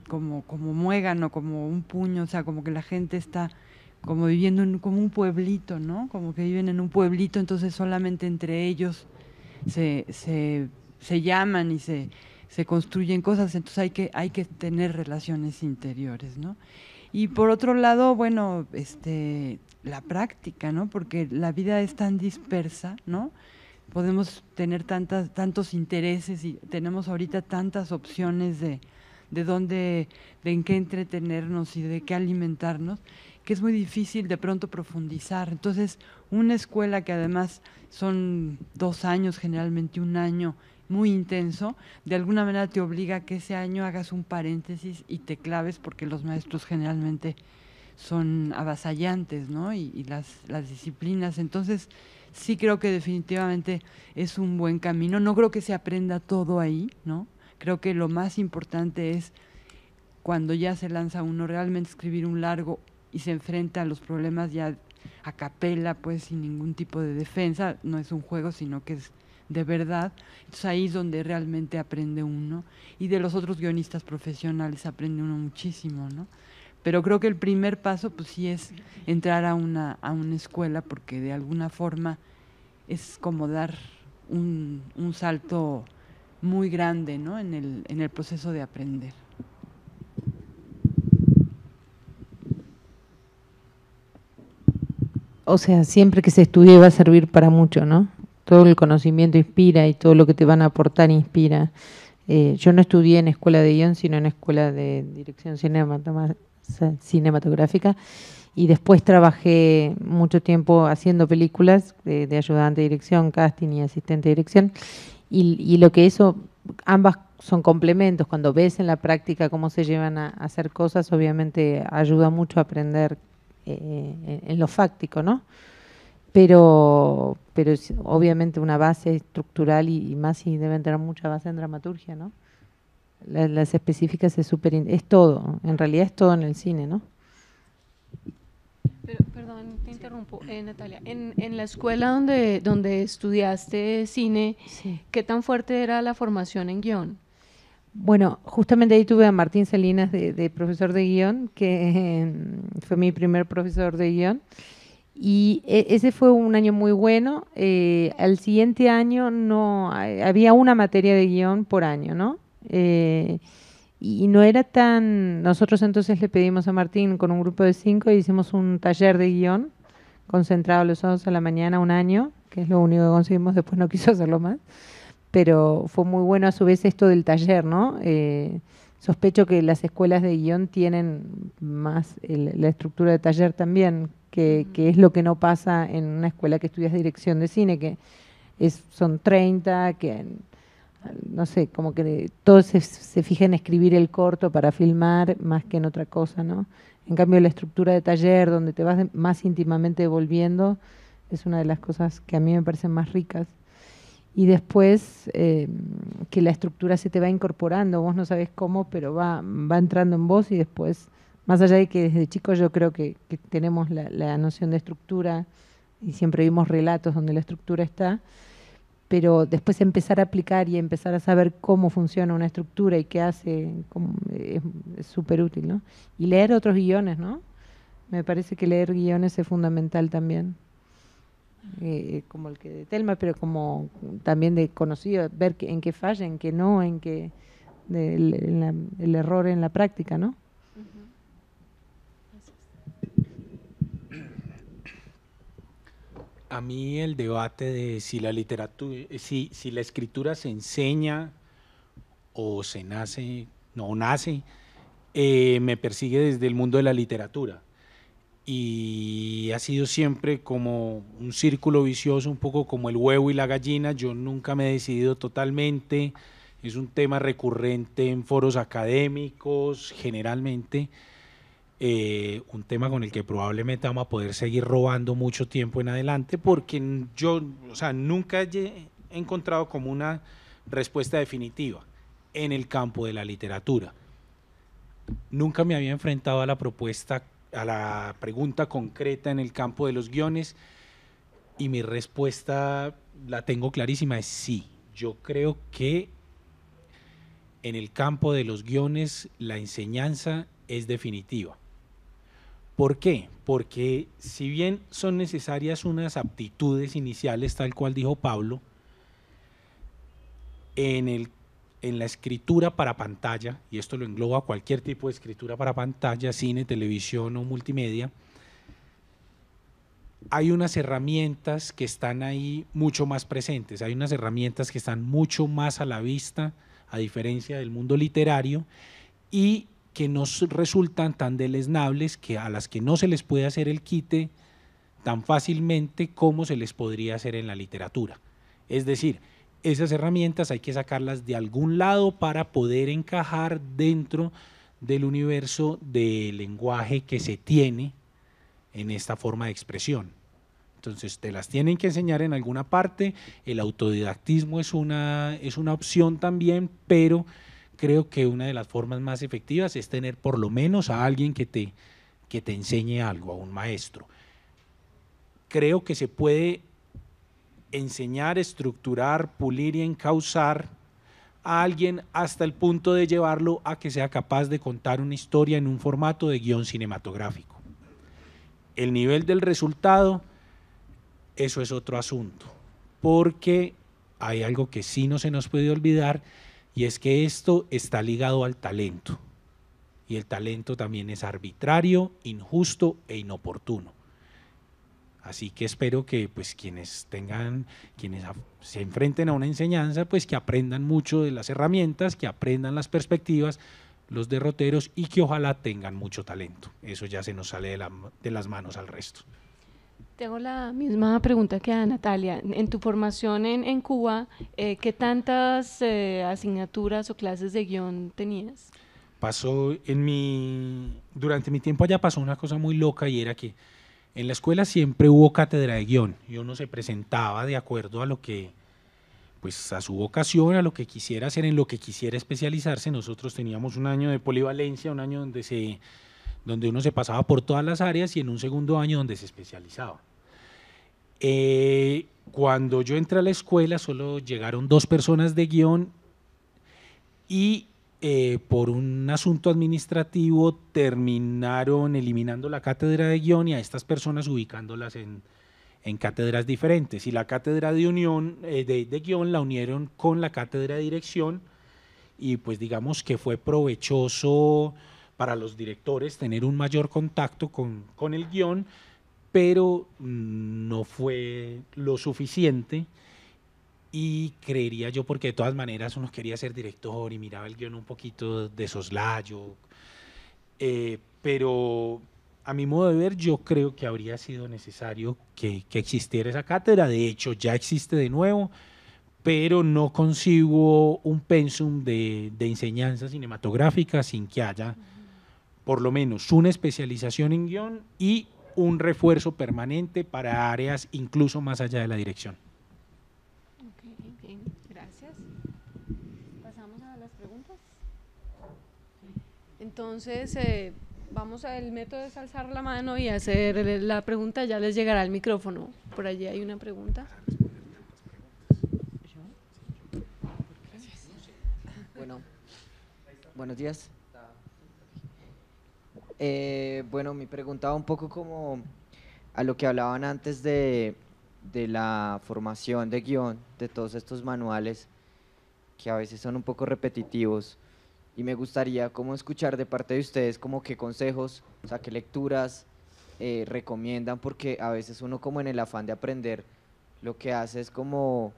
como muégano, como un puño, o sea, como que la gente está como viviendo como un pueblito, ¿no? Como que viven en un pueblito, entonces solamente entre ellos se llaman y se construyen cosas, entonces hay que tener relaciones interiores, ¿no? Y por otro lado, bueno, la práctica, ¿no? Porque la vida es tan dispersa, ¿no? Podemos tener tantos intereses y tenemos ahorita tantas opciones de en qué entretenernos y de qué alimentarnos, que es muy difícil de pronto profundizar. Entonces, una escuela que además son 2 años, generalmente 1 año, muy intenso, de alguna manera te obliga a que ese año hagas un paréntesis y te claves, porque los maestros generalmente son avasallantes, ¿no? Y las disciplinas. Entonces, sí creo que definitivamente es un buen camino. No creo que se aprenda todo ahí, ¿no? Creo que lo más importante es cuando ya se lanza uno realmente escribir un largo y se enfrenta a los problemas ya a capela, pues sin ningún tipo de defensa. No es un juego, sino que es de verdad. Entonces ahí es donde realmente aprende uno, y de los otros guionistas profesionales aprende uno muchísimo, ¿no? Pero creo que el primer paso pues sí es entrar a una escuela, porque de alguna forma es como dar un salto muy grande, ¿no? en el proceso de aprender. O sea, siempre que se estudie va a servir para mucho, ¿no? Todo el conocimiento inspira y todo lo que te van a aportar inspira. Yo no estudié en escuela de guión, sino en escuela de dirección cinematográfica, y después trabajé mucho tiempo haciendo películas de ayudante de dirección, casting y asistente de dirección, y lo que eso, ambas son complementos. Cuando ves en la práctica cómo se llevan a hacer cosas, obviamente ayuda mucho a aprender en lo fáctico, ¿no? Pero obviamente una base estructural y más si deben tener mucha base en dramaturgia, ¿no? Las específicas es todo, en realidad es todo en el cine, ¿no? Pero, perdón, te interrumpo, Natalia. En la escuela donde estudiaste cine, Sí. ¿qué tan fuerte era la formación en guión? Bueno, justamente ahí tuve a Martín Salinas de profesor de guión, que fue mi primer profesor de guión, y ese fue un año muy bueno. Al siguiente año no había una materia de guión por año, ¿no? Y no era tan... Nosotros entonces le pedimos a Martín con un grupo de 5 y hicimos un taller de guión concentrado los sábados a la mañana, un año, que es lo único que conseguimos, después no quiso hacerlo más. Pero fue muy bueno a su vez esto del taller, ¿no? Sospecho que las escuelas de guión tienen más la estructura de taller también, que es lo que no pasa en una escuela que estudias dirección de cine, que son 30, que no sé, como que todos se fija en escribir el corto para filmar más que en otra cosa, ¿no? En cambio, la estructura de taller, donde te vas más íntimamente devolviendo, es una de las cosas que a mí me parecen más ricas. Y después que la estructura se te va incorporando, vos no sabes cómo, pero va entrando en vos, y después, más allá de que desde chicos yo creo que tenemos la noción de estructura y siempre vimos relatos donde la estructura está, pero después empezar a aplicar y empezar a saber cómo funciona una estructura y qué hace, es súper útil, ¿no? Y leer otros guiones, ¿no? Me parece que leer guiones es fundamental también. Como el que de Telma, pero como también de conocido, ver en qué falla, en qué no, en qué el error en la práctica, ¿no? A mí el debate de si la literatura, si la escritura se enseña o se nace, no nace, me persigue desde el mundo de la literatura. Y ha sido siempre como un círculo vicioso, un poco como el huevo y la gallina. Yo nunca me he decidido totalmente, es un tema recurrente en foros académicos, generalmente, un tema con el que probablemente vamos a poder seguir robando mucho tiempo en adelante, porque yo, o sea, nunca he encontrado como una respuesta definitiva en el campo de la literatura. Nunca me había enfrentado a la pregunta concreta en el campo de los guiones, y mi respuesta la tengo clarísima, es sí. Yo creo que en el campo de los guiones la enseñanza es definitiva. ¿Por qué? Porque si bien son necesarias unas aptitudes iniciales, tal cual dijo Pablo, en la escritura para pantalla, y esto lo engloba cualquier tipo de escritura para pantalla, cine, televisión o multimedia, hay unas herramientas que están ahí mucho más presentes, hay unas herramientas que están mucho más a la vista, a diferencia del mundo literario, y que no resultan tan deleznables, a las que no se les puede hacer el quite tan fácilmente como se les podría hacer en la literatura. Es decir, esas herramientas hay que sacarlas de algún lado para poder encajar dentro del universo de lenguaje que se tiene en esta forma de expresión. Entonces te las tienen que enseñar en alguna parte, el autodidactismo es una opción también, pero creo que una de las formas más efectivas es tener por lo menos a alguien que te enseñe algo, a un maestro. Creo que se puede enseñar, estructurar, pulir y encauzar a alguien hasta el punto de llevarlo a que sea capaz de contar una historia en un formato de guión cinematográfico. El nivel del resultado, eso es otro asunto, porque hay algo que sí no se nos puede olvidar, y es que esto está ligado al talento, y el talento también es arbitrario, injusto e inoportuno. Así que espero que pues quienes se enfrenten a una enseñanza, pues que aprendan mucho de las herramientas, que aprendan las perspectivas, los derroteros, y que ojalá tengan mucho talento. Eso ya se nos sale de las manos al resto. Tengo la misma pregunta que a Natalia. En tu formación en Cuba, ¿qué tantas asignaturas o clases de guión tenías? Durante mi tiempo allá pasó una cosa muy loca, y era que en la escuela siempre hubo cátedra de guión, y uno se presentaba de acuerdo a lo que, pues a su vocación, a lo que quisiera hacer, en lo que quisiera especializarse. Nosotros teníamos un año de polivalencia, un año donde uno se pasaba por todas las áreas, y en un segundo año donde se especializaba. Cuando yo entré a la escuela solo llegaron 2 personas de guión, y por un asunto administrativo terminaron eliminando la cátedra de guión y a estas personas ubicándolas en cátedras diferentes, y la cátedra de guión la unieron con la cátedra de dirección, y pues digamos que fue provechoso para los directores tener un mayor contacto con el guión, pero no fue lo suficiente. Y creería yo, porque de todas maneras uno quería ser director y miraba el guión un poquito de soslayo, pero a mi modo de ver yo creo que habría sido necesario que existiera esa cátedra. De hecho ya existe de nuevo, pero no concibo un pensum de enseñanza cinematográfica sin que haya por lo menos una especialización en guión y un refuerzo permanente para áreas incluso más allá de la dirección. Gracias. Pasamos a las preguntas. Entonces, el método es alzar la mano y hacer la pregunta, ya les llegará el micrófono. Por allí hay una pregunta. Bueno, buenos días. Bueno, mi pregunta va un poco como a lo que hablaban antes de la formación de guión, de todos estos manuales que a veces son un poco repetitivos, y me gustaría como escuchar de parte de ustedes como qué consejos, o sea, qué lecturas recomiendan, porque a veces uno como en el afán de aprender lo que hace es como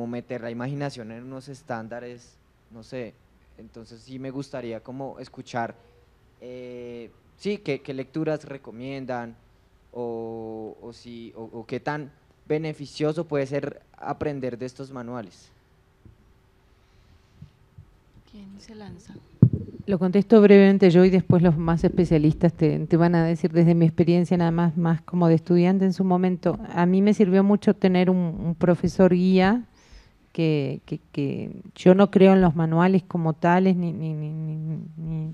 meter la imaginación en unos estándares, no sé. Entonces sí me gustaría como escuchar sí, qué lecturas recomiendan, o qué tan beneficioso puede ser aprender de estos manuales. ¿Quién se lanza? Lo contesto brevemente yo y después los más especialistas te van a decir desde mi experiencia nada más como de estudiante en su momento. A mí me sirvió mucho tener un profesor guía que yo no creo en los manuales como tales ni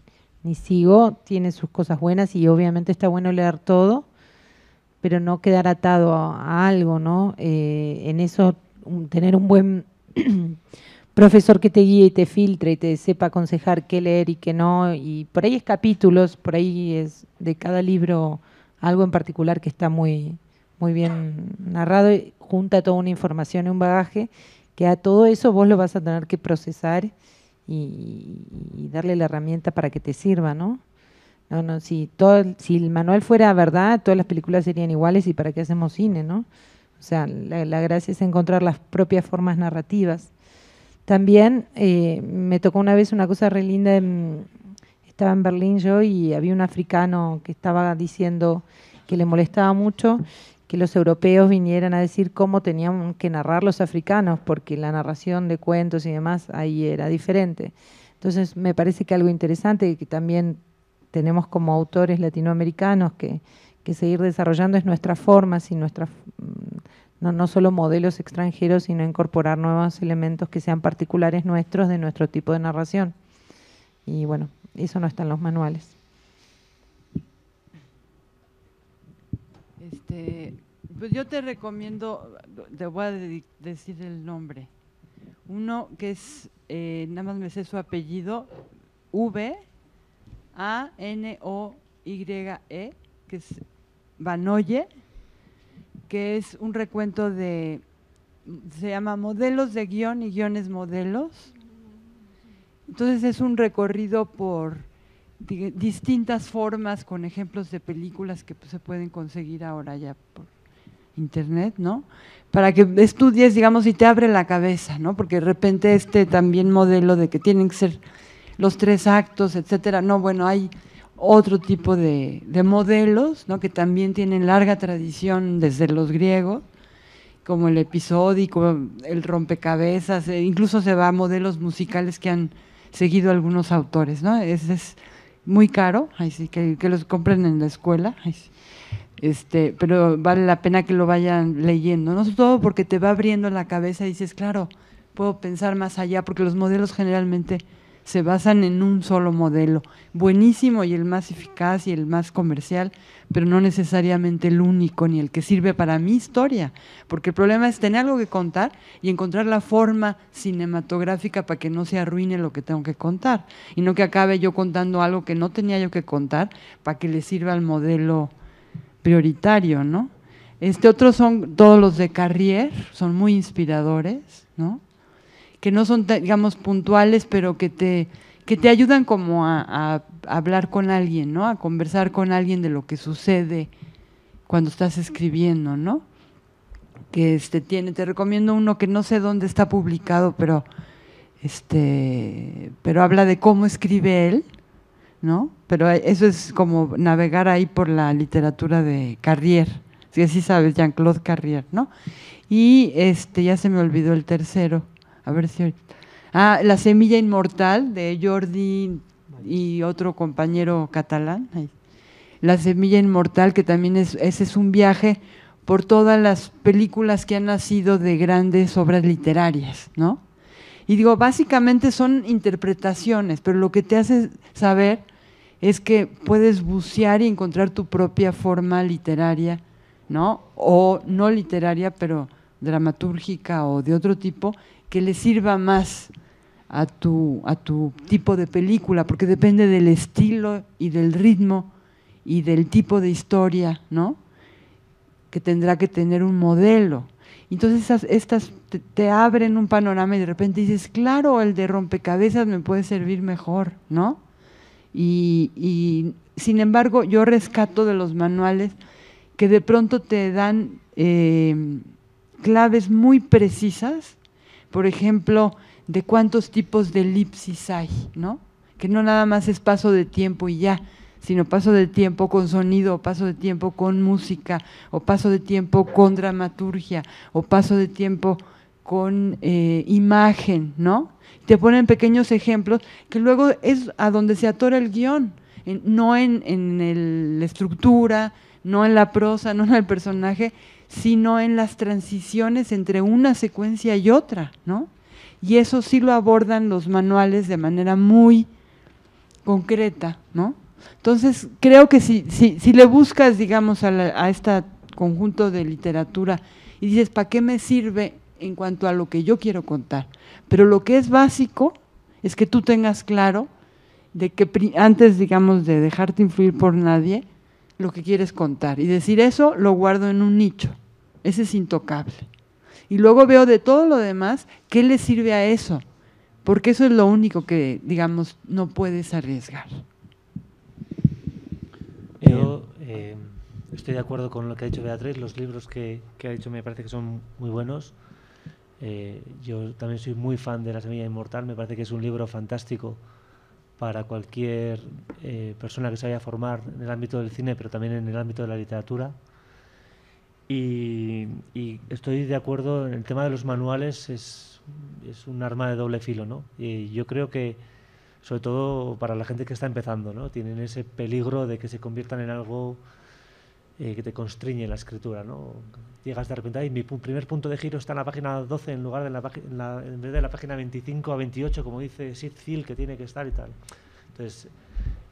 sigo, tiene sus cosas buenas y obviamente está bueno leer todo, pero no quedar atado a algo, ¿no? En eso tener un buen profesor que te guíe y te filtre y te sepa aconsejar qué leer y qué no, y por ahí es capítulos, por ahí es de cada libro algo en particular que está muy, muy bien narrado y junta toda una información y un bagaje que a todo eso vos lo vas a tener que procesar y darle la herramienta para que te sirva, ¿no? Si el manual fuera verdad, todas las películas serían iguales y ¿para qué hacemos cine, no? O sea, la gracia es encontrar las propias formas narrativas. También me tocó una vez una cosa re linda, estaba en Berlín yo y había un africano que estaba diciendo que le molestaba mucho que los europeos vinieran a decir cómo tenían que narrar los africanos, porque la narración de cuentos y demás ahí era diferente. Entonces me parece que algo interesante que también tenemos como autores latinoamericanos que seguir desarrollando es nuestras formas y no solo modelos extranjeros, sino incorporar nuevos elementos que sean particulares nuestros de nuestro tipo de narración. Y bueno, eso no está en los manuales. Pues yo te recomiendo, te voy a decir el nombre. Uno que es, nada más me sé su apellido, Vanoye, que es Vanoye, que es un recuento de se llama Modelos de Guión y Guiones Modelos. Entonces es un recorrido por distintas formas con ejemplos de películas que pues, se pueden conseguir ahora ya por internet, ¿no? Para que estudies, digamos, y te abre la cabeza, ¿no? Porque de repente también modelo de que tienen que ser los 3 actos, etcétera. No, bueno, hay otro tipo de modelos, ¿no? Que también tienen larga tradición desde los griegos, como el episódico, el rompecabezas, incluso se va a modelos musicales que han seguido algunos autores, ¿no? Es muy caro, ahí sí, que los compren en la escuela, ahí sí. Pero vale la pena que lo vayan leyendo, no todo porque te va abriendo la cabeza y dices, claro, puedo pensar más allá, porque los modelos generalmente se basan en un solo modelo, buenísimo y el más eficaz y el más comercial, pero no necesariamente el único ni el que sirve para mi historia, porque el problema es tener algo que contar y encontrar la forma cinematográfica para que no se arruine lo que tengo que contar, y no que acabe yo contando algo que no tenía yo que contar para que le sirva al modelo prioritario, ¿no? Otros son todos los de Carrier, son muy inspiradores, ¿no? Que no son, digamos, puntuales, pero que te ayudan como a hablar con alguien, ¿no? A conversar con alguien de lo que sucede cuando estás escribiendo, ¿no? Que te recomiendo uno que no sé dónde está publicado, pero habla de cómo escribe él, ¿no? Pero eso es como navegar ahí por la literatura de Carrier, si así sabes, Jean-Claude Carrier, ¿no? Y ya se me olvidó el tercero. A ver si La Semilla Inmortal, de Jordi y otro compañero catalán. La Semilla Inmortal, que también ese es un viaje por todas las películas que han nacido de grandes obras literarias, ¿no? Y digo, básicamente son interpretaciones, pero lo que te hace saber es que puedes bucear y encontrar tu propia forma literaria, ¿no? O no literaria, pero dramatúrgica o de otro tipo, que le sirva más a tu tipo de película, porque depende del estilo y del ritmo y del tipo de historia, ¿no? Que tendrá que tener un modelo. Entonces estas te abren un panorama y de repente dices, claro, el de rompecabezas me puede servir mejor, ¿no? Y sin embargo, yo rescato de los manuales que de pronto te dan claves muy precisas, por ejemplo, de cuántos tipos de elipsis hay, ¿no? Que no nada más es paso de tiempo y ya, sino paso de tiempo con sonido, o paso de tiempo con música, o paso de tiempo con dramaturgia, o paso de tiempo con imagen, ¿no? Te ponen pequeños ejemplos que luego es a donde se atora el guión, no en la estructura, no en la prosa, no en el personaje, sino en las transiciones entre una secuencia y otra, ¿no? Y eso sí lo abordan los manuales de manera muy concreta, ¿no? Entonces, creo que si le buscas, digamos, a este conjunto de literatura y dices, ¿para qué me sirve en cuanto a lo que yo quiero contar? Pero lo que es básico es que tú tengas claro de que antes, digamos, de dejarte influir por nadie, lo que quieres contar. Y decir eso lo guardo en un nicho, ese es intocable. Y luego veo de todo lo demás, ¿qué le sirve a eso? Porque eso es lo único que, digamos, no puedes arriesgar. Yo estoy de acuerdo con lo que ha dicho Beatriz, los libros que ha dicho me parece que son muy buenos. Yo también soy muy fan de La Semilla Inmortal, me parece que es un libro fantástico para cualquier persona que se vaya a formar en el ámbito del cine, pero también en el ámbito de la literatura. Y estoy de acuerdo en el tema de los manuales, es un arma de doble filo, ¿no? Y yo creo que, sobre todo para la gente que está empezando, ¿no? Tienen ese peligro de que se conviertan en algo que te constriñe la escritura, ¿no? Llegas de repente, mi primer punto de giro está en la página 12 en lugar de en vez de la página 25 a 28, como dice Sid Field que tiene que estar y tal. Entonces,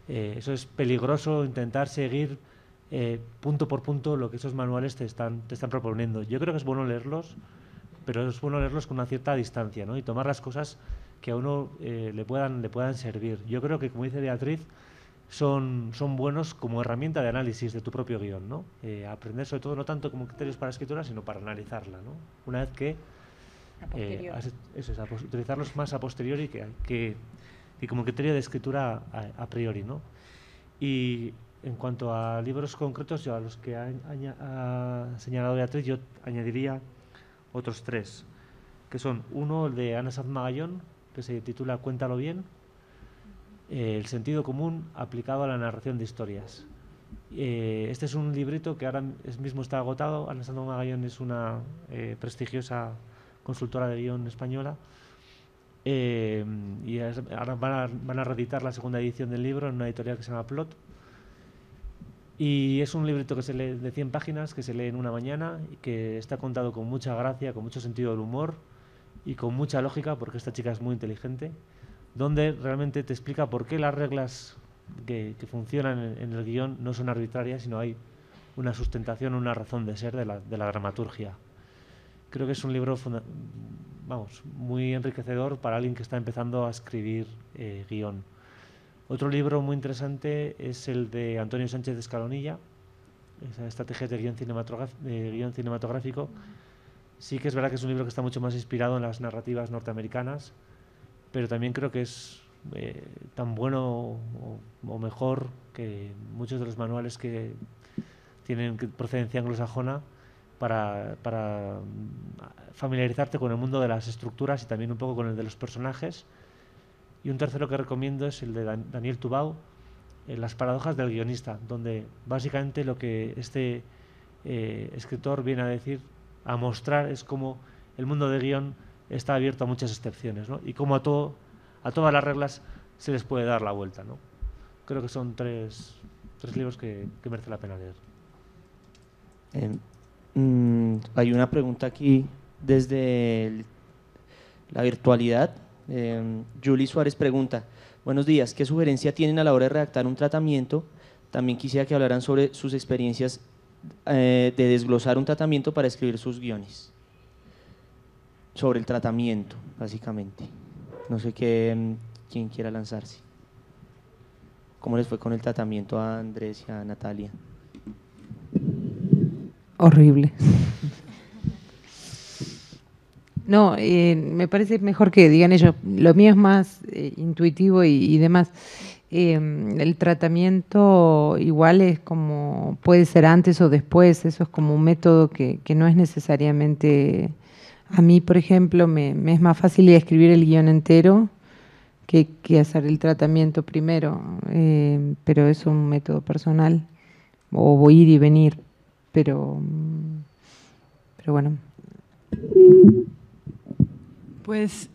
eso es peligroso, intentar seguir punto por punto lo que esos manuales te están proponiendo. Yo creo que es bueno leerlos, pero es bueno leerlos con una cierta distancia, ¿no? Y tomar las cosas que a uno le puedan servir. Yo creo que, como dice Beatriz, son buenos como herramienta de análisis de tu propio guión, ¿no? Aprender sobre todo no tanto como criterios para escritura, sino para analizarla, ¿no? Una vez que utilizarlos más a posteriori que como criterio de escritura a priori, ¿no? Y en cuanto a libros concretos, yo a los que ha señalado Beatriz, yo añadiría otros 3, que son uno, el de Ana Sanz Magallón, que se titula Cuéntalo bien, el sentido común aplicado a la narración de historias. Este es un librito que ahora mismo está agotado. Ana Sanz Magallón es una prestigiosa consultora de guión española, y ahora van a reeditar la segunda edición del libro en una editorial que se llama Plot. Y es un librito que se lee de 100 páginas, que se lee en una mañana y que está contado con mucha gracia, con mucho sentido del humor y con mucha lógica, porque esta chica es muy inteligente, donde realmente te explica por qué las reglas que funcionan en el guión no son arbitrarias, sino hay una sustentación, una razón de ser de la dramaturgia. Creo que es un libro muy enriquecedor para alguien que está empezando a escribir guión. Otro libro muy interesante es el de Antonio Sánchez de Escalonilla, esa estrategia de guión cinematográfico. Sí que es verdad que es un libro que está mucho más inspirado en las narrativas norteamericanas, pero también creo que es tan bueno o mejor que muchos de los manuales que tienen procedencia anglosajona para familiarizarte con el mundo de las estructuras y también un poco con el de los personajes. Y un tercero que recomiendo es el de Daniel Tubau, Las paradojas del guionista, donde básicamente lo que este escritor viene a decir, a mostrar, es cómo el mundo de guión está abierto a muchas excepciones, ¿no? Y cómo a todas las reglas se les puede dar la vuelta, ¿no? Creo que son tres libros que merece la pena leer. Hay una pregunta aquí desde la virtualidad. Julie Suárez pregunta: buenos días, ¿qué sugerencia tienen a la hora de redactar un tratamiento? También quisiera que hablaran sobre sus experiencias de desglosar un tratamiento para escribir sus guiones. Sobre el tratamiento, básicamente. No sé quién quiera lanzarse. ¿Cómo les fue con el tratamiento a Andrés y a Natalia? Horrible. No, me parece mejor que digan ellos. Lo mío es más intuitivo y demás. El tratamiento igual es como, puede ser antes o después, eso es como un método que no es necesariamente, a mí por ejemplo me es más fácil escribir el guión entero que hacer el tratamiento primero, pero es un método personal, o ir y venir, pero bueno. Pues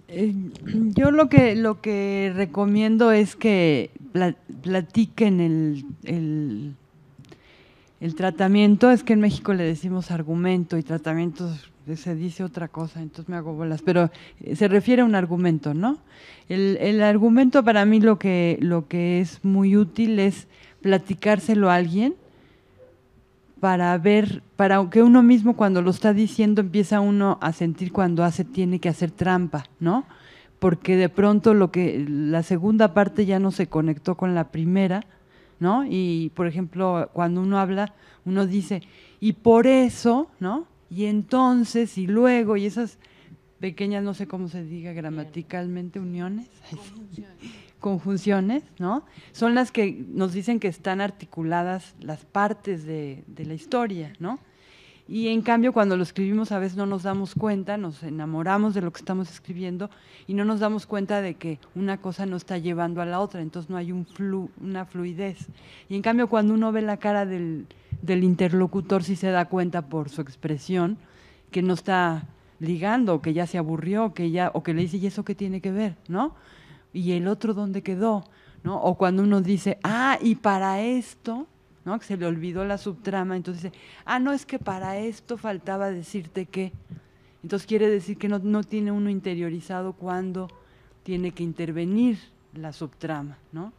yo lo que recomiendo es que platiquen el tratamiento. Es que en México le decimos argumento y tratamientos se dice otra cosa, entonces me hago bolas, pero se refiere a un argumento, ¿no? El argumento para mí lo que es muy útil es platicárselo a alguien, para que uno mismo cuando lo está diciendo empieza uno a sentir cuando tiene que hacer trampa, ¿no? Porque de pronto la segunda parte ya no se conectó con la primera, ¿no? Y por ejemplo, cuando uno habla, uno dice, y por eso, ¿no? Y entonces, y luego, y esas pequeñas, no sé cómo se diga gramaticalmente, conjunciones, ¿no? Son las que nos dicen que están articuladas las partes de la historia, ¿no? Y en cambio cuando lo escribimos a veces no nos damos cuenta, nos enamoramos de lo que estamos escribiendo y no nos damos cuenta de que una cosa no está llevando a la otra, entonces no hay una fluidez. Y en cambio cuando uno ve la cara del interlocutor sí se da cuenta por su expresión que no está ligando, que ya se aburrió, o que le dice, ¿y eso qué tiene que ver?, ¿no? ¿Y el otro dónde quedó?, ¿no? O cuando uno dice, y para esto, ¿no? Que se le olvidó la subtrama, entonces dice, no, es que para esto faltaba decirte que. Entonces quiere decir que no tiene uno interiorizado cuando tiene que intervenir la subtrama, ¿no?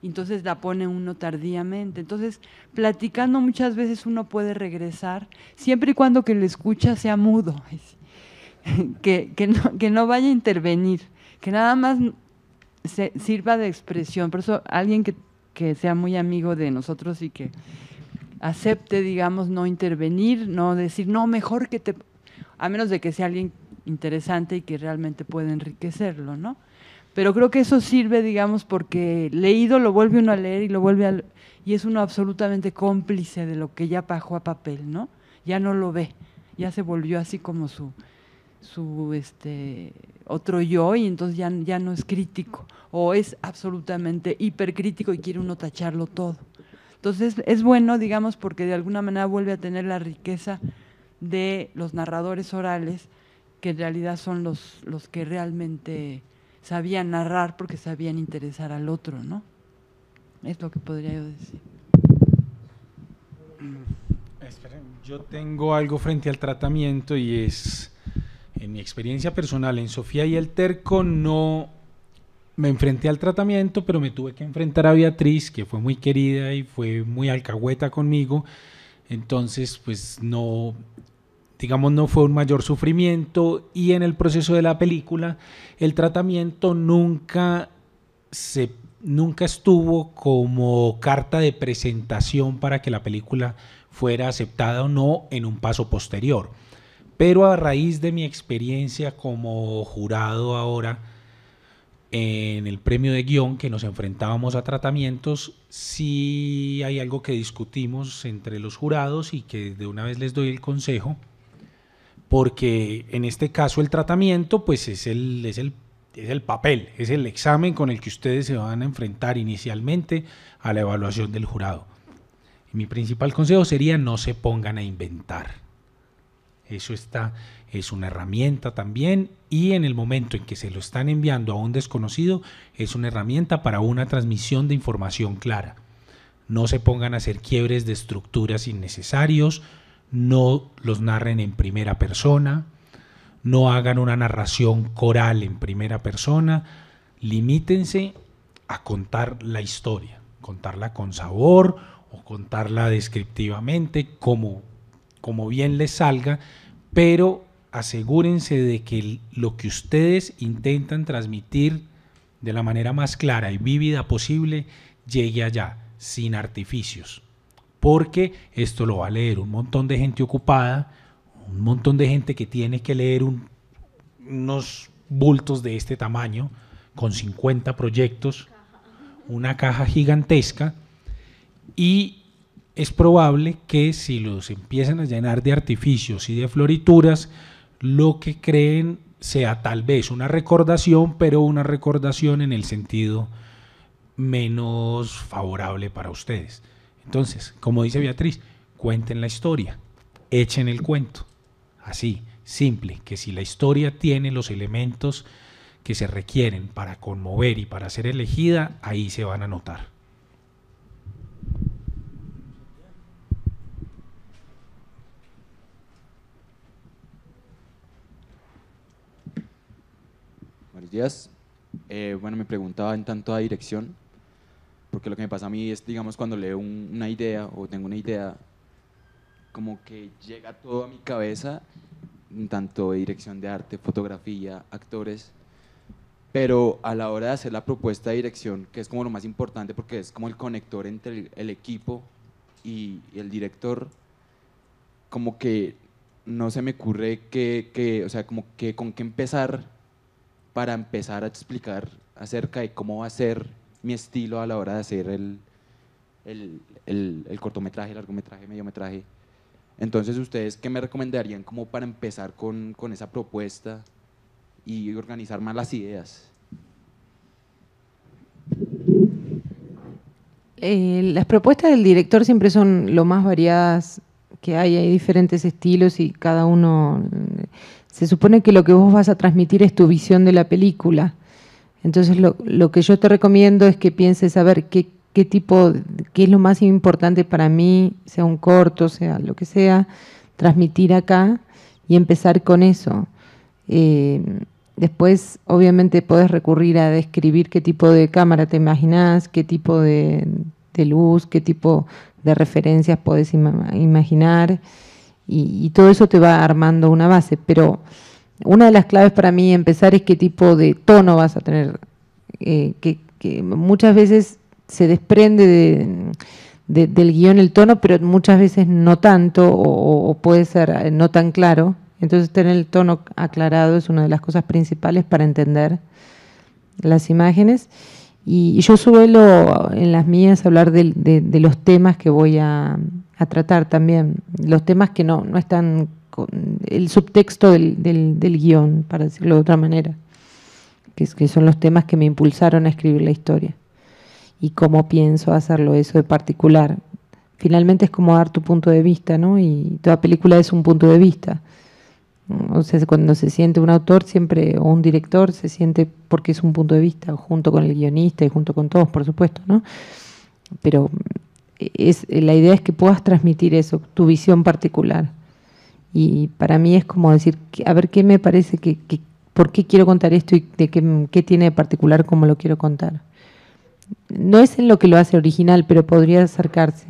Entonces la pone uno tardíamente. Entonces, platicando muchas veces uno puede regresar, siempre y cuando que el escucha sea mudo, que no vaya a intervenir, que nada más sirva de expresión. Por eso alguien que sea muy amigo de nosotros y que acepte, digamos, no intervenir, no decir, no, mejor a menos de que sea alguien interesante y que realmente puede enriquecerlo, ¿no? Pero creo que eso sirve, digamos, porque leído lo vuelve uno a leer y lo vuelve a... y es uno absolutamente cómplice de lo que ya bajó a papel, ¿no? Ya no lo ve, ya se volvió así como su otro yo, y entonces ya no es crítico, o es absolutamente hipercrítico y quiere uno tacharlo todo. Entonces es bueno, digamos, porque de alguna manera vuelve a tener la riqueza de los narradores orales, que en realidad son los que realmente sabían narrar porque sabían interesar al otro, ¿no? Es lo que podría yo decir. Esperen, yo tengo algo frente al tratamiento y es, en mi experiencia personal, en Sofía y el Terco no me enfrenté al tratamiento, pero me tuve que enfrentar a Beatriz, que fue muy querida y fue muy alcahueta conmigo, entonces pues no, digamos, no fue un mayor sufrimiento, y en el proceso de la película el tratamiento nunca estuvo como carta de presentación para que la película fuera aceptada o no en un paso posterior. Pero a raíz de mi experiencia como jurado ahora en el premio de guión, que nos enfrentábamos a tratamientos, sí hay algo que discutimos entre los jurados y que de una vez les doy el consejo, porque en este caso el tratamiento pues es el papel, es el examen con el que ustedes se van a enfrentar inicialmente a la evaluación del jurado. Y mi principal consejo sería: no se pongan a inventar. Eso es una herramienta también, y en el momento en que se lo están enviando a un desconocido es una herramienta para una transmisión de información clara. No se pongan a hacer quiebres de estructuras innecesarios, no los narren en primera persona, no hagan una narración coral en primera persona, limítense a contar la historia, contarla con sabor o contarla descriptivamente, como bien les salga, pero asegúrense de que lo que ustedes intentan transmitir de la manera más clara y vívida posible llegue allá, sin artificios, porque esto lo va a leer un montón de gente ocupada, un montón de gente que tiene que leer unos bultos de este tamaño, con 50 proyectos, una caja gigantesca, y es probable que si los empiezan a llenar de artificios y de florituras, lo que creen sea tal vez una recordación, pero una recordación en el sentido menos favorable para ustedes. Entonces, como dice Beatriz, cuenten la historia, echen el cuento, así, simple, que si la historia tiene los elementos que se requieren para conmover y para ser elegida, ahí se van a notar. Buenos días. Bueno, me preguntaba en tanto a dirección, porque lo que me pasa a mí es, digamos, cuando leo una idea o tengo una idea, como que llega todo a mi cabeza, en tanto de dirección de arte, fotografía, actores, pero a la hora de hacer la propuesta de dirección, que es como lo más importante porque es como el conector entre el equipo y el director, como que no se me ocurre o sea, como que con qué empezar para empezar a explicar acerca de cómo va a ser mi estilo a la hora de hacer el cortometraje, largometraje, mediometraje. Entonces, ¿ustedes qué me recomendarían como para empezar con esa propuesta y organizar más las ideas? Las propuestas del director siempre son lo más variadas que hay diferentes estilos y cada uno... Se supone que lo que vos vas a transmitir es tu visión de la película. Entonces lo que yo te recomiendo es que pienses a ver qué es lo más importante para mí, sea un corto, sea lo que sea, transmitir acá y empezar con eso. Después, obviamente, podés recurrir a describir qué tipo de cámara te imaginás, qué tipo de luz, qué tipo de referencias podés imaginar. Y todo eso te va armando una base, pero una de las claves para mí empezar es qué tipo de tono vas a tener, que muchas veces se desprende del guión el tono, pero muchas veces no tanto, o puede ser no tan claro, Entonces tener el tono aclarado es una de las cosas principales para entender las imágenes. Y yo suelo en las mías hablar de los temas que voy a tratar también, los temas que no están con el subtexto del guión, para decirlo de otra manera, que son los temas que me impulsaron a escribir la historia y cómo pienso hacerlo, eso de particular. Finalmente es como dar tu punto de vista, ¿no? Y toda película es un punto de vista. O sea, cuando se siente un autor siempre, o un director, se siente porque es un punto de vista, junto con el guionista y junto con todos, por supuesto, ¿no? Pero la idea es que puedas transmitir eso, tu visión particular. Y para mí es como decir, a ver qué me parece, por qué quiero contar esto y de qué tiene de particular cómo lo quiero contar. No es en lo que lo hace original, pero podría acercarse.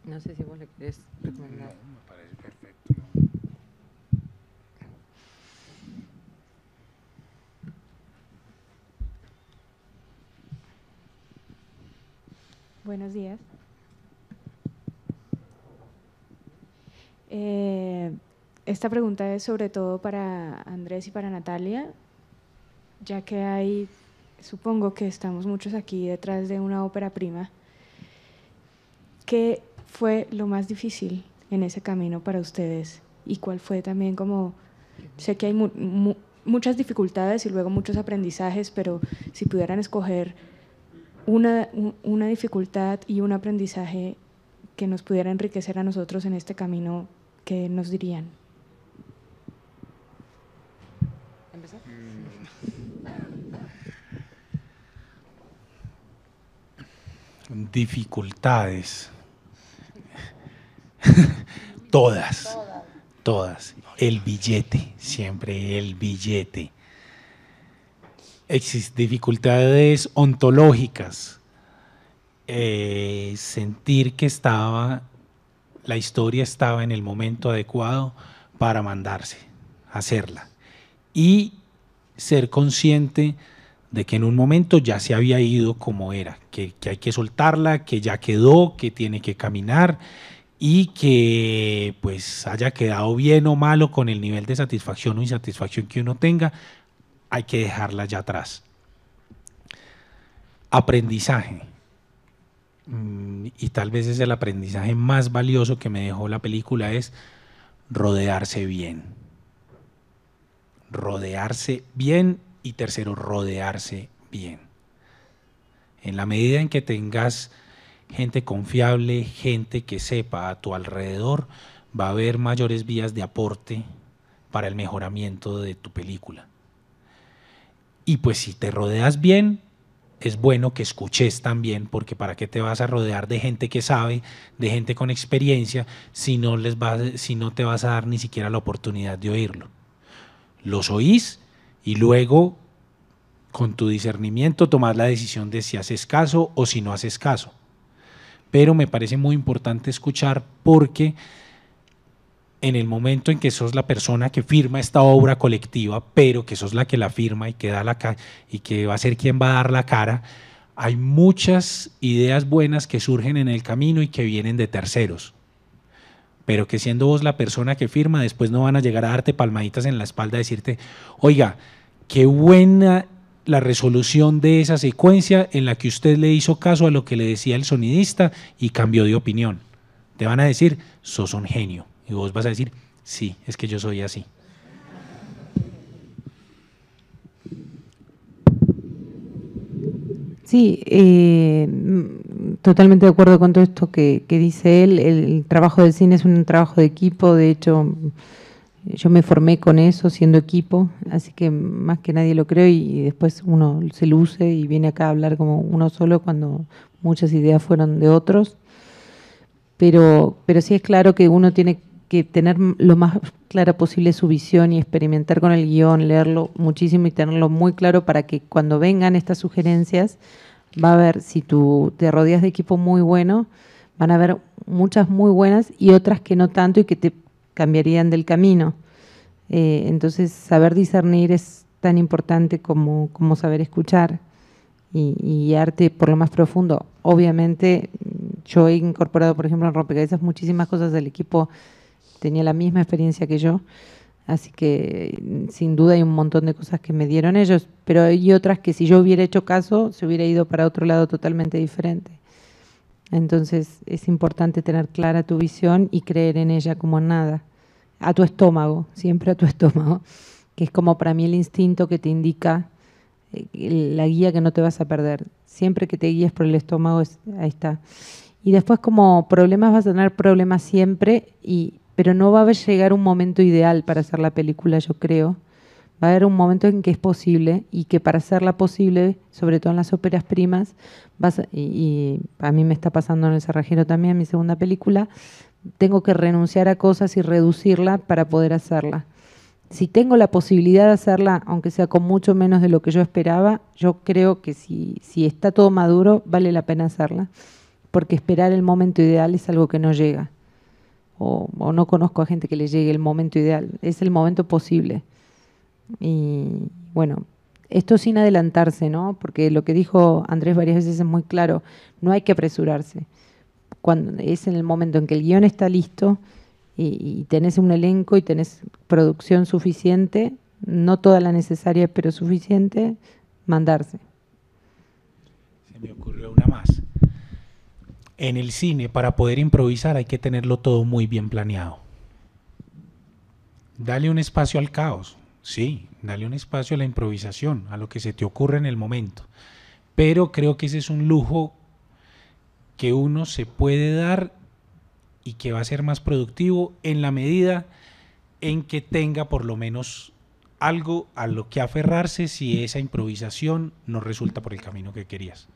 No sé si vos le querés recomendar. Me parece perfecto. Buenos días. Esta pregunta es sobre todo para Andrés y para Natalia, ya que supongo que estamos muchos aquí detrás de una ópera prima. ¿Qué fue lo más difícil en ese camino para ustedes? ¿Y cuál fue también sé que hay muchas dificultades y luego muchos aprendizajes, pero si pudieran escoger una dificultad y un aprendizaje que nos pudiera enriquecer a nosotros en este camino, ¿qué nos dirían? ¿Empezar? Dificultades. Todas. El billete, siempre el billete. Existen dificultades ontológicas. Sentir que la historia estaba en el momento adecuado para mandarse, hacerla. Y ser consciente de que en un momento ya se había ido como era, que hay que soltarla, que ya quedó, que tiene que caminar y que pues haya quedado bien o malo con el nivel de satisfacción o insatisfacción que uno tenga, hay que dejarla ya atrás. Aprendizaje. Y tal vez es el aprendizaje más valioso que me dejó la película, es rodearse bien. Rodearse bien y tercero, rodearse bien. En la medida en que tengas gente confiable, gente que sepa a tu alrededor, va a haber mayores vías de aporte para el mejoramiento de tu película. Y pues si te rodeas bien, es bueno que escuches también, porque ¿para qué te vas a rodear de gente que sabe, de gente con experiencia, si no te vas a dar ni siquiera la oportunidad de oírlo? Los oís y luego, con tu discernimiento, tomar la decisión de si haces caso o si no haces caso. Pero me parece muy importante escuchar, porque en el momento en que sos la persona que firma esta obra colectiva, pero que sos la que la firma y que y que va a ser quien va a dar la cara, hay muchas ideas buenas que surgen en el camino y que vienen de terceros, pero que siendo vos la persona que firma, después no van a llegar a darte palmaditas en la espalda, a decirte, oiga, qué buena la resolución de esa secuencia en la que usted le hizo caso a lo que le decía el sonidista y cambió de opinión. Te van a decir, sos un genio. Y vos vas a decir, sí, es que yo soy así. Sí, totalmente de acuerdo con todo esto que dice él. El trabajo del cine es un trabajo de equipo. De hecho, yo me formé con eso, siendo equipo, así que más que nadie lo creo, y después uno se luce y viene acá a hablar como uno solo cuando muchas ideas fueron de otros. Pero sí es claro que uno tiene que tener lo más clara posible su visión y experimentar con el guión, leerlo muchísimo y tenerlo muy claro para que cuando vengan estas sugerencias, va a haber, si tú te rodeas de equipo muy bueno, van a haber muchas muy buenas y otras que no tanto y que te cambiarían del camino. Entonces, saber discernir es tan importante como saber escuchar y guiarte por lo más profundo. Obviamente, yo he incorporado, por ejemplo, en Rompecabezas muchísimas cosas del equipo tenía la misma experiencia que yo, así que sin duda hay un montón de cosas que me dieron ellos, pero hay otras que si yo hubiera hecho caso, se hubiera ido para otro lado totalmente diferente. Entonces es importante tener clara tu visión y creer en ella como en nada, a tu estómago, siempre a tu estómago, que es como para mí el instinto que te indica la guía que no te vas a perder. Siempre que te guíes por el estómago, ahí está. Y después como problemas vas a tener problemas siempre, pero no va a llegar un momento ideal para hacer la película, yo creo. Va a haber un momento en que es posible y que para hacerla posible, sobre todo en las óperas primas, y a mí me está pasando en El Cerrajero también, mi segunda película, tengo que renunciar a cosas y reducirla para poder hacerla. Si tengo la posibilidad de hacerla, aunque sea con mucho menos de lo que yo esperaba, yo creo que si está todo maduro, vale la pena hacerla, porque esperar el momento ideal es algo que no llega, o no conozco a gente que le llegue el momento ideal, es el momento posible. Y bueno, esto sin adelantarse, ¿no? Porque lo que dijo Andrés varias veces es muy claro, no hay que apresurarse. Cuando es en el momento en que el guión está listo, y tenés un elenco y tenés producción suficiente, no toda la necesaria, pero suficiente, mandarse. Se me ocurrió una más. En el cine, para poder improvisar, hay que tenerlo todo muy bien planeado. Dale un espacio al caos, sí, dale un espacio a la improvisación, a lo que se te ocurre en el momento. Pero creo que ese es un lujo que uno se puede dar y que va a ser más productivo en la medida en que tenga por lo menos algo a lo que aferrarse si esa improvisación no resulta por el camino que querías.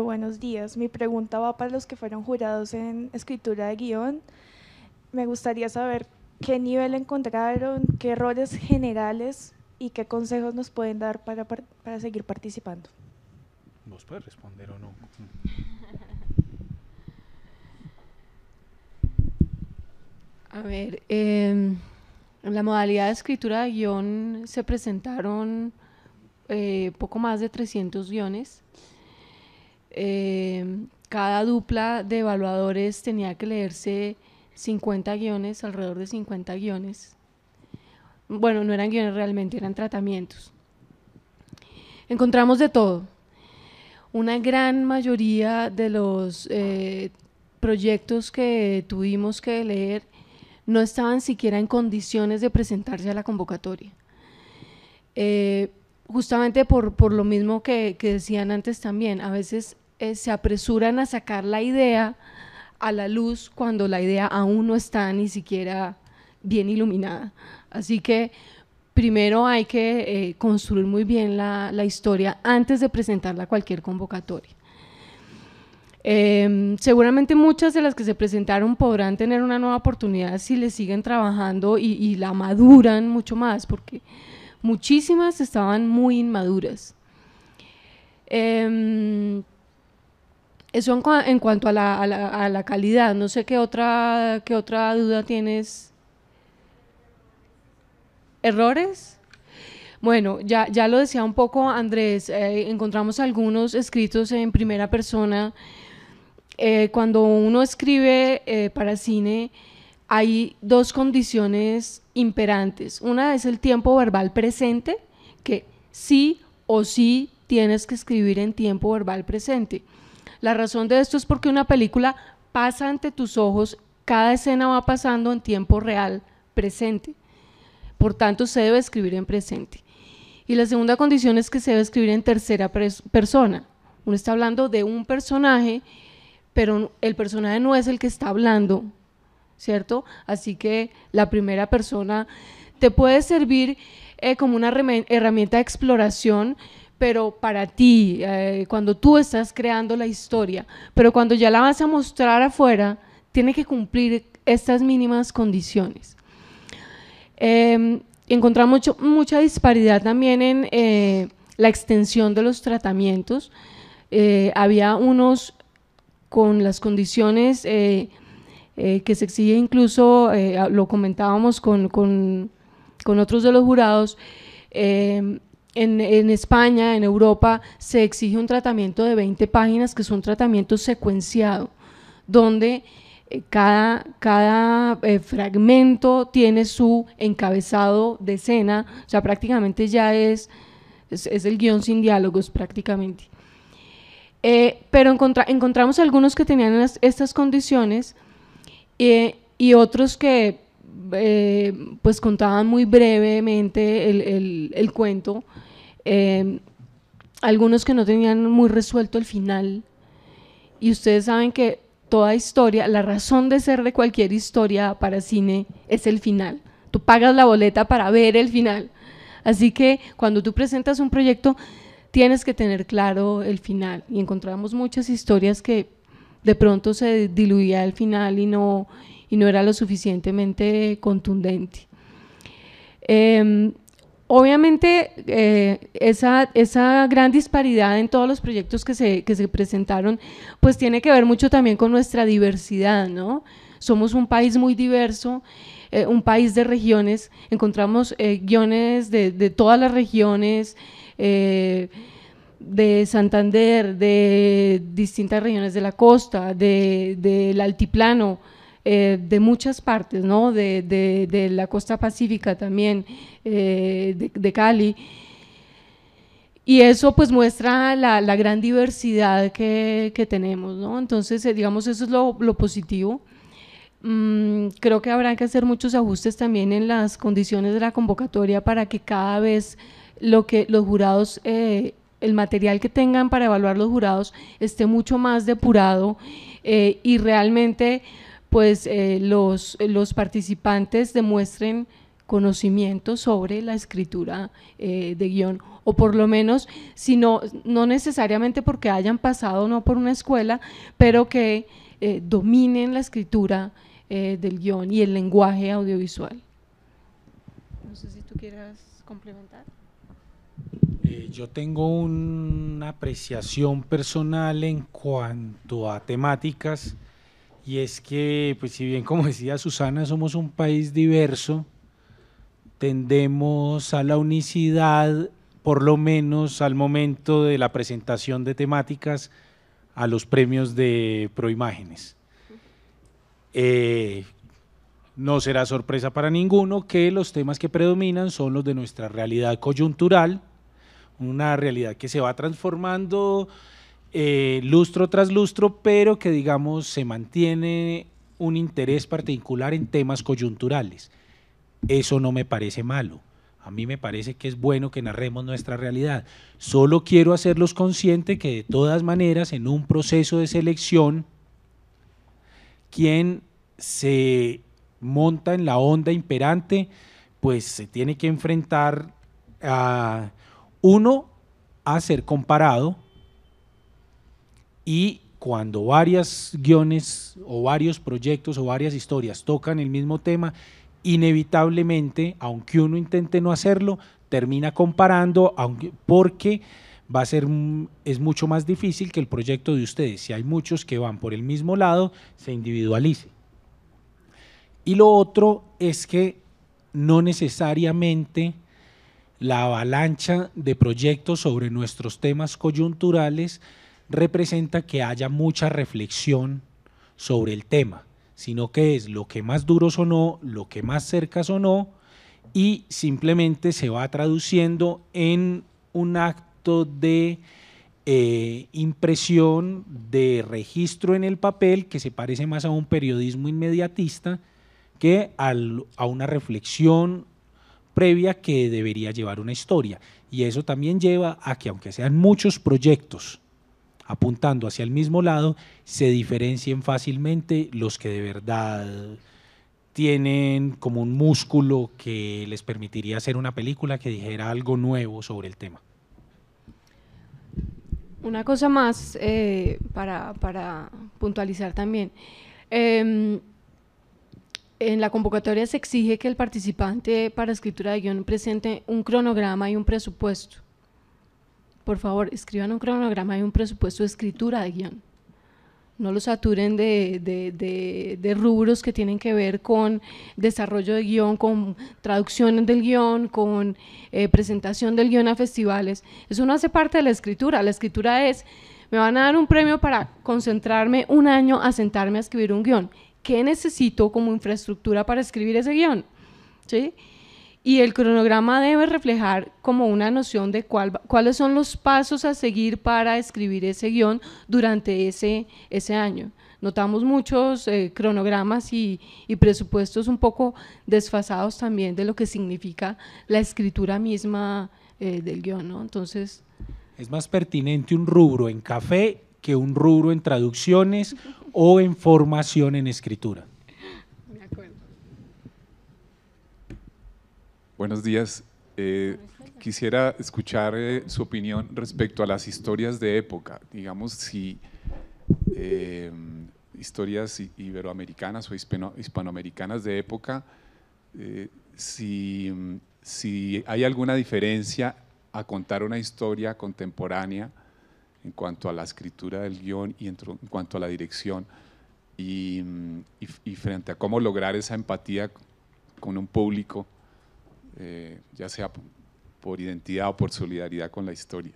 Buenos días, mi pregunta va para los que fueron jurados en escritura de guión. Me gustaría saber qué nivel encontraron, qué errores generales y qué consejos nos pueden dar para seguir participando. ¿Vos puedes responder o no? A ver, en la modalidad de escritura de guión se presentaron poco más de 300 guiones. Cada dupla de evaluadores tenía que leerse 50 guiones, alrededor de 50 guiones. Bueno, no eran guiones realmente, eran tratamientos. Encontramos de todo. Una gran mayoría de los proyectos que tuvimos que leer no estaban siquiera en condiciones de presentarse a la convocatoria. Justamente por lo mismo que decían antes también, a veces se apresuran a sacar la idea a la luz cuando la idea aún no está ni siquiera bien iluminada. Así que primero hay que construir muy bien la historia antes de presentarla a cualquier convocatoria. Seguramente muchas de las que se presentaron podrán tener una nueva oportunidad si le siguen trabajando y la maduran mucho más, porque muchísimas estaban muy inmaduras. Eso en cuanto a la calidad. No sé qué otra duda tienes. ¿Errores? Bueno, ya lo decía un poco Andrés, encontramos algunos escritos en primera persona. Cuando uno escribe para cine, hay dos condiciones imperantes. Una es el tiempo verbal presente, que sí o sí tienes que escribir en tiempo verbal presente. La razón de esto es porque una película pasa ante tus ojos, cada escena va pasando en tiempo real presente. Por tanto, se debe escribir en presente. Y la segunda condición es que se debe escribir en tercera persona. Uno está hablando de un personaje, pero el personaje no es el que está hablando, ¿cierto? Así que la primera persona te puede servir como una herramienta de exploración, pero para ti, cuando tú estás creando la historia, pero cuando ya la vas a mostrar afuera, tiene que cumplir estas mínimas condiciones. Encontramos mucha disparidad también en la extensión de los tratamientos. Había unos con las condiciones que se exige, incluso lo comentábamos con otros de los jurados. En España, en Europa, se exige un tratamiento de 20 páginas, que es un tratamiento secuenciado, donde cada fragmento tiene su encabezado de escena, o sea, prácticamente ya es el guión sin diálogos prácticamente. Pero encontramos algunos que tenían estas condiciones y otros que pues contaban muy brevemente el cuento, algunos que no tenían muy resuelto el final, y ustedes saben que toda historia, la razón de ser de cualquier historia para cine es el final. Tú pagas la boleta para ver el final. Así que cuando tú presentas un proyecto, tienes que tener claro el final. Y encontramos muchas historias que de pronto se diluía el final y no era lo suficientemente contundente. Obviamente esa gran disparidad en todos los proyectos que se presentaron pues tiene que ver mucho también con nuestra diversidad, ¿no? Somos un país muy diverso, un país de regiones, encontramos guiones de todas las regiones, de Santander, de distintas regiones de la costa, del altiplano, de muchas partes, ¿no? de la costa pacífica también, de Cali, y eso pues muestra la gran diversidad que tenemos, ¿no? Entonces digamos eso es lo positivo. Creo que habrá que hacer muchos ajustes también en las condiciones de la convocatoria para que cada vez los jurados, el material que tengan para evaluar los jurados esté mucho más depurado y realmente pues los participantes demuestren conocimiento sobre la escritura de guión, o por lo menos, si no necesariamente porque hayan pasado no por una escuela, pero que dominen la escritura del guión y el lenguaje audiovisual. No sé si tú quieras complementar. Yo tengo una apreciación personal en cuanto a temáticas, y es que, pues si bien como decía Susana, somos un país diverso, tendemos a la unicidad, por lo menos al momento de la presentación de temáticas a los premios de Proimágenes. No será sorpresa para ninguno que los temas que predominan son los de nuestra realidad coyuntural, una realidad que se va transformando lustro tras lustro, pero que digamos se mantiene un interés particular en temas coyunturales. Eso no me parece malo, a mí me parece que es bueno que narremos nuestra realidad. Solo quiero hacerlos conscientes que de todas maneras en un proceso de selección, quien se monta en la onda imperante, pues se tiene que enfrentar a ser comparado, y cuando varios guiones o varios proyectos o varias historias tocan el mismo tema, inevitablemente, aunque uno intente no hacerlo, termina comparando, porque es mucho más difícil que el proyecto de ustedes, si hay muchos que van por el mismo lado, se individualice. Y lo otro es que no necesariamente la avalancha de proyectos sobre nuestros temas coyunturales representa que haya mucha reflexión sobre el tema, sino que es lo que más duro sonó, lo que más cerca sonó, y simplemente se va traduciendo en un acto de impresión, de registro en el papel, que se parece más a un periodismo inmediatista que a una reflexión previa que debería llevar una historia. Y eso también lleva a que, aunque sean muchos proyectos apuntando hacia el mismo lado, se diferencien fácilmente los que de verdad tienen como un músculo que les permitiría hacer una película que dijera algo nuevo sobre el tema. Una cosa más para puntualizar también. En la convocatoria se exige que el participante para escritura de guión presente un cronograma y un presupuesto. Por favor, escriban un cronograma y un presupuesto de escritura de guión. No lo saturen de rubros que tienen que ver con desarrollo de guión, con traducciones del guión, con presentación del guión a festivales. Eso no hace parte de la escritura. La escritura es, me van a dar un premio para concentrarme un año a sentarme a escribir un guión. qué necesito como infraestructura para escribir ese guión, ¿sí? Y el cronograma debe reflejar como una noción de cuáles son los pasos a seguir para escribir ese guión durante ese año. Notamos muchos cronogramas y presupuestos un poco desfasados también de lo que significa la escritura misma del guión, ¿no? Entonces… Es más pertinente un rubro en café que un rubro en traducciones o en formación en escritura. De acuerdo. Buenos días. Quisiera escuchar su opinión respecto a las historias de época. Digamos, si historias iberoamericanas o hispanoamericanas de época, si hay alguna diferencia a contar una historia contemporánea en cuanto a la escritura del guión y en cuanto a la dirección y frente a cómo lograr esa empatía con un público, ya sea por identidad o por solidaridad con la historia.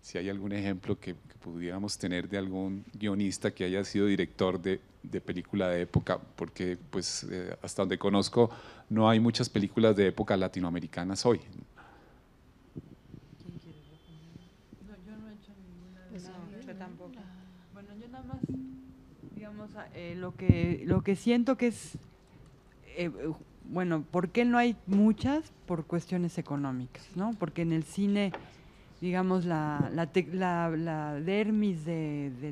Si hay algún ejemplo que pudiéramos tener de algún guionista que haya sido director de película de época, porque pues, hasta donde conozco no hay muchas películas de época latinoamericanas hoy. Bueno, yo nada más, digamos, lo que siento que es, bueno, ¿por qué no hay muchas? Por cuestiones económicas, ¿no? Porque en el cine, digamos, la dermis de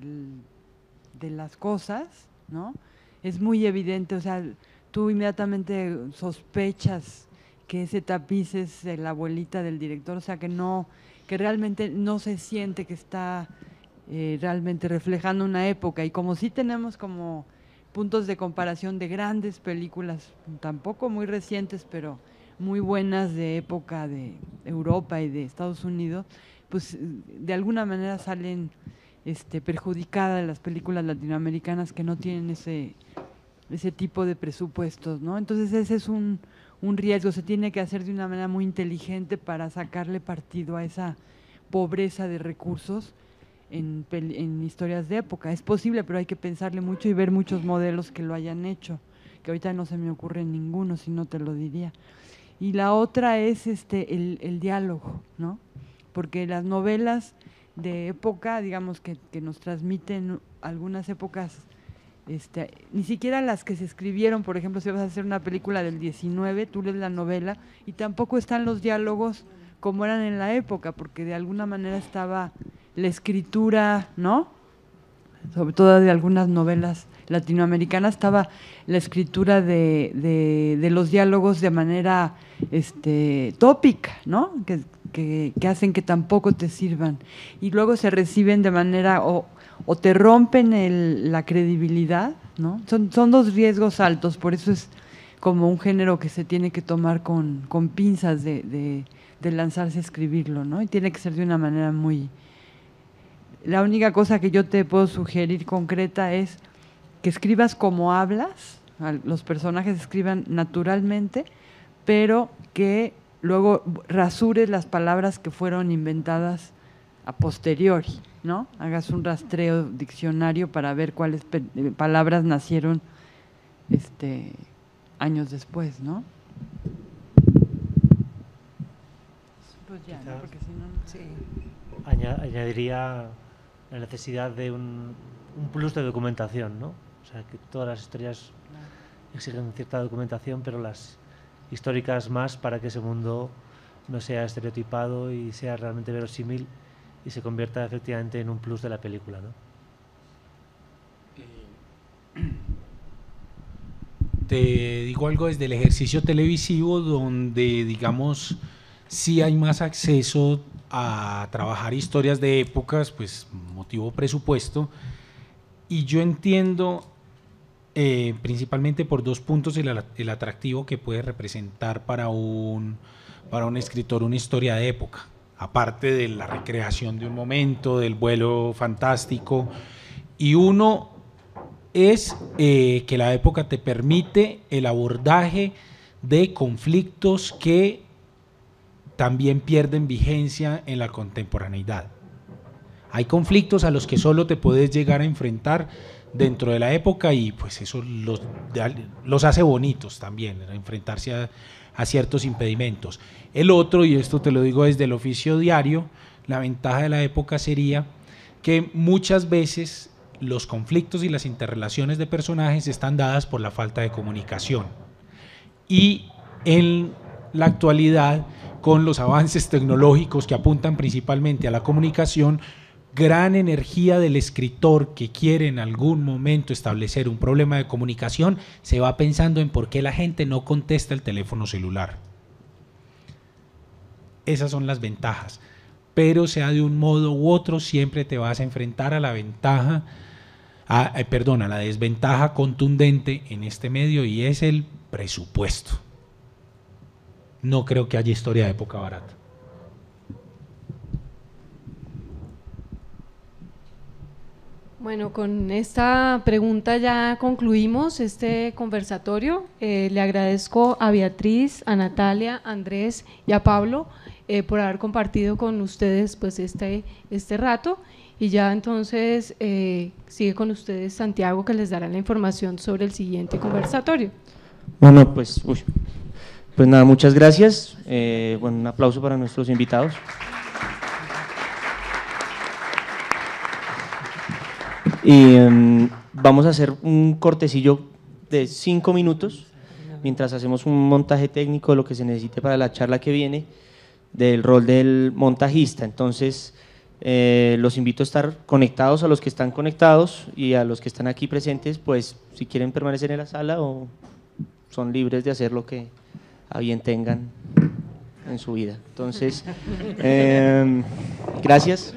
las cosas, ¿no? Es muy evidente, o sea, tú inmediatamente sospechas que ese tapiz es de la abuelita del director, o sea, que realmente no se siente que está realmente reflejando una época, y como sí tenemos como puntos de comparación de grandes películas, tampoco muy recientes, pero muy buenas de época de Europa y de Estados Unidos, pues de alguna manera salen perjudicadas las películas latinoamericanas que no tienen ese tipo de presupuestos, ¿no? Entonces ese es un riesgo, se tiene que hacer de una manera muy inteligente para sacarle partido a esa pobreza de recursos en historias de época. Es posible, pero hay que pensarle mucho y ver muchos modelos que lo hayan hecho, que ahorita no se me ocurre ninguno, si no te lo diría. Y la otra es el diálogo, ¿no? Porque las novelas de época, digamos, que nos transmiten algunas épocas, ni siquiera las que se escribieron, por ejemplo, si vas a hacer una película del 19, tú lees la novela y tampoco están los diálogos como eran en la época, porque de alguna manera estaba la escritura, ¿no? Sobre todo de algunas novelas latinoamericanas, estaba la escritura de los diálogos de manera tópica, ¿no? Que hacen que tampoco te sirvan. Y luego se reciben de manera, o te rompen la credibilidad, ¿no? Son dos riesgos altos, por eso es como un género que se tiene que tomar con pinzas de lanzarse a escribirlo, ¿no? Y tiene que ser de una manera muy… La única cosa que yo te puedo sugerir concreta es que escribas como hablas, los personajes escriban naturalmente, pero que luego rasures las palabras que fueron inventadas a posteriori, ¿no? Hagas un rastreo diccionario para ver cuáles palabras nacieron años después, ¿no? Pues ya, ¿no? Porque si no… Sí. Añadiría la necesidad de un plus de documentación, ¿no? O sea, que todas las historias exigen cierta documentación, pero las históricas más, para que ese mundo no sea estereotipado y sea realmente verosímil y se convierta efectivamente en un plus de la película, ¿no? Te digo algo desde el ejercicio televisivo, donde, digamos, sí hay más acceso a trabajar historias de épocas, pues motivo presupuesto, y yo entiendo principalmente por dos puntos el atractivo que puede representar para un escritor una historia de época, aparte de la recreación de un momento, del vuelo fantástico, y uno es que la época te permite el abordaje de conflictos que también pierden vigencia en la contemporaneidad. Hay conflictos a los que solo te puedes llegar a enfrentar dentro de la época y pues eso los hace bonitos también, enfrentarse a ciertos impedimentos. El otro, y esto te lo digo desde el oficio diario, la ventaja de la época sería que muchas veces los conflictos y las interrelaciones de personajes están dadas por la falta de comunicación. Y en la actualidad, con los avances tecnológicos que apuntan principalmente a la comunicación, gran energía del escritor que quiere en algún momento establecer un problema de comunicación, se va pensando en por qué la gente no contesta el teléfono celular. Esas son las ventajas, pero sea de un modo u otro, siempre te vas a enfrentar a la ventaja, a la desventaja contundente en este medio, y es el presupuesto. No creo que haya historia de época barata. Bueno, con esta pregunta ya concluimos este conversatorio. Le agradezco a Beatriz, a Natalia, a Andrés y a Pablo por haber compartido con ustedes pues este rato, y ya entonces sigue con ustedes Santiago, que les dará la información sobre el siguiente conversatorio. Bueno, pues nada, muchas gracias. Bueno, un aplauso para nuestros invitados. Y vamos a hacer un cortecillo de 5 minutos mientras hacemos un montaje técnico de lo que se necesite para la charla que viene, del rol del montajista. Entonces los invito a estar conectados, a los que están conectados, y a los que están aquí presentes, pues si quieren permanecer en la sala o son libres de hacer lo que a bien tengan en su vida. Entonces, gracias.